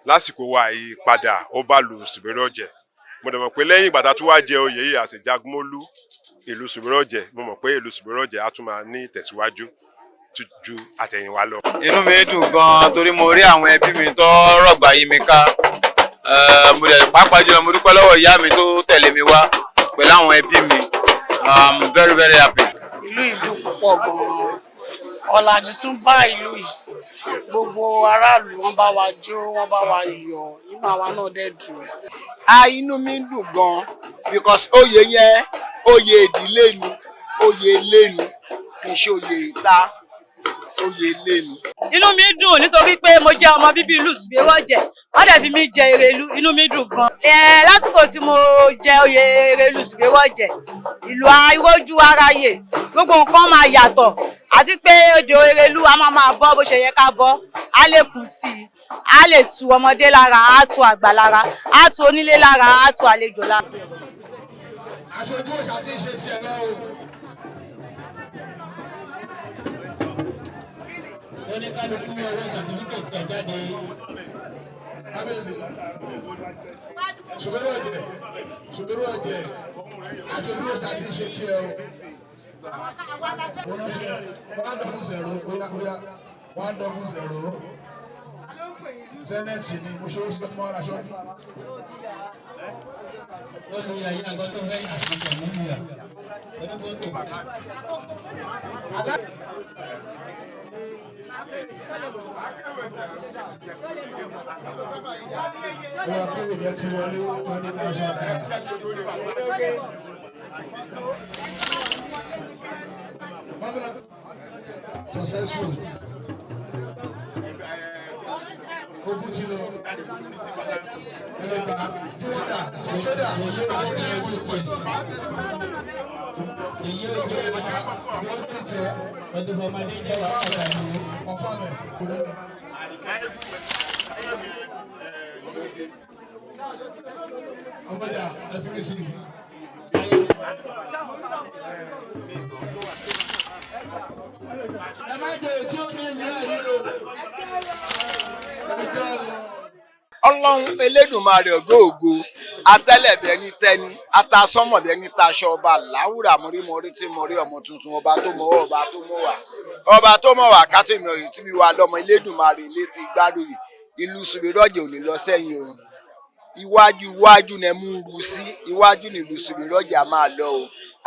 lásìkò wa yìí padà ó bá lu Ṣùbẹ́rọ̀ Ọ̀jẹ̀. Mo dẹ̀ mọ̀ pé lẹ́yìn ìgbà tá a tún wá jẹ oyè yìí àṣejagunmólú ìlú Ṣùbẹ́rọ̀ Ọ̀jẹ̀, mo mọ̀ pé ìlú Ṣùbẹ́rọ̀ Ọ̀jẹ̀ á tún máa ní ìtẹ̀síwájú ju àtẹ̀yìnwá lọ. Inú mi dùn gan torí mo rí àwọn ẹbí mi tó rọ̀gbà yí mi ká. Mo dẹ̀ pàápàá jùlọ mo dúpẹ́ lọ́wọ́ ìyá mi tó tẹ̀lé mi wá pẹ̀lú àwọn ẹbí mi. I'm very very happy. Ìlú ìdùn púpọ̀ gan-an. Ọ̀làjú tún bá ìlú yìí. Gbogbo aráàlú wọn bá wa jó, wọn bá wa yọ̀, inú àwa náà dẹ̀ dùn. Inú mi dùn gan because oyè yẹn oyè ìdílé ni, oyè ilé ni, kì í ṣe oyè ìta, oyè ilé ni. Inú mi dùn nítorí pé mo jẹ́ ọmọ bíbí ìlú Ṣùbẹ́rọ̀ Ọ̀jẹ̀, wọ́n dẹ̀ fi mí jẹ Erelu, inú mi dùn gan. Lásìkò tí mo jẹ oyè Erelu Ṣùbẹ́rọ̀ Ọ̀jẹ̀, ìlú arójú aráyè, gbogbo nǹkan máa yàtọ̀, àti pé odò Erelu a máa bọ́ bó ṣe yẹ ká bọ́, á lè kù sí i, á lè tu ọmọdé lára, á tu àgbà lára, á tu onílé lára, á tu àlejò lára. Aṣojú òṣà tí ń ṣe tiẹ̀ náà o. Oníkálukú ní owó sàtífíkẹ̀tì ẹ̀ jáde. Kábíyèsí, Ṣùbẹ́rọ̀ Ọ̀jẹ̀, Ṣùbẹ́rọ̀ Ọ̀jẹ̀, aṣojú òṣà tí ń ṣe tiẹ̀ o. Wọ́n ṣe 100 óyá 100 Sẹ́nẹ̀tì ni mo ṣe oṣù tó mọ́ ara ṣọ́bí. Wọ́n lu yàyí àgọ́ tó fẹ́ àtúnṣe nínú yà. Onígbòtò. Ọ̀rọ̀ akéwì jẹ́ ti wọlé 20,000 naira. Successful. Ogun ti lọ. Ẹlẹ́gbà tí wọ́n dà sọ́dà èyí ò jẹ́ ẹgbẹ́ ìpè. Èyí ò jẹ́ ẹgbẹ́ wọ́n ti tẹ̀ ọdún ọmọdé jẹ́ wà ọ̀dà ìlú ọ̀fọ́lẹ̀ kúrò. Ọmọdé ẹ̀fírísì. Ẹ má jẹ ètí omi ìyá rí o. Ọlọ́run Elédùmarè ògo ògo atẹ́lẹ̀bẹ̀ ní tẹ́ni atasọ́mọ̀bẹ̀ ní taṣọ ọba láwùrà mọ́rímọ́rí tí mo rí ọmọ tuntun ọba tó mọ́wọ́ ọba tó mọ̀ wá kátìmí ọ̀yìn tí mi wà lọ́mọ Elédùmarè létí gbádùn ìlú Sùbìrọ̀jẹ̀ ò ní lọ sẹ́yìn o iwájú nẹ mú un ru sí iwájú nílùú Sùbìrọ̀jẹ̀ a máa lọ o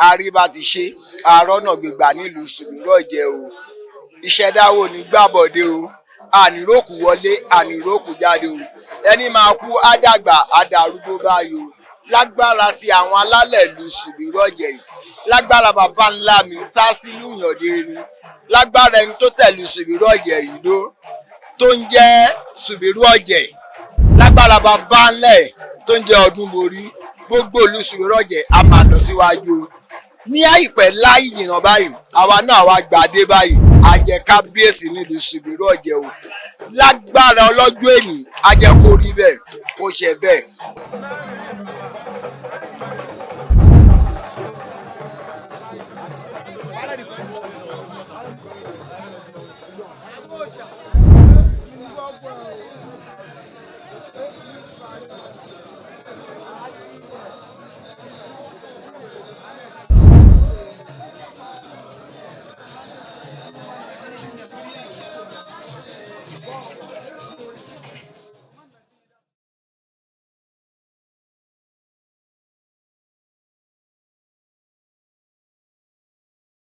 àríbá ti ṣe àárọ̀ náà gbégbá nílùú Sùbìrọ̀jẹ̀ o ìṣẹ̀dáwò ní gbàbọ̀dé o àníròkù wọlé àníròkù jáde o ẹni máa kú ádàgbà àdàrúgbó báyìí o lágbára ti àwọn alálẹ̀ ìlú Sùbìrọ̀jẹ̀ yìí lágbára bàbá ńlá mi Sásílù Yàndérin lágbára ẹni tó tẹ̀lú Sùbìrọ̀jẹ̀ yìí ló tó ń jẹ́ Sùbìrọ̀jẹ̀ lágbára bàbá ńlẹ̀ tó ń jẹ́ Ọdúnborí gbogbo ìlú Sùbìrọ̀jẹ̀ a máa lọ síwájú ní àìpẹ́ láì jìnnà báyìí àwa náà wá gbàdé báyìí àjẹ kábíyèsí nílùú Sùbìrọ̀jẹ̀ o lágbára ọlọ́jọ́ èní àjẹ kó rí bẹ́ẹ̀ kó ṣe bẹ́ẹ̀.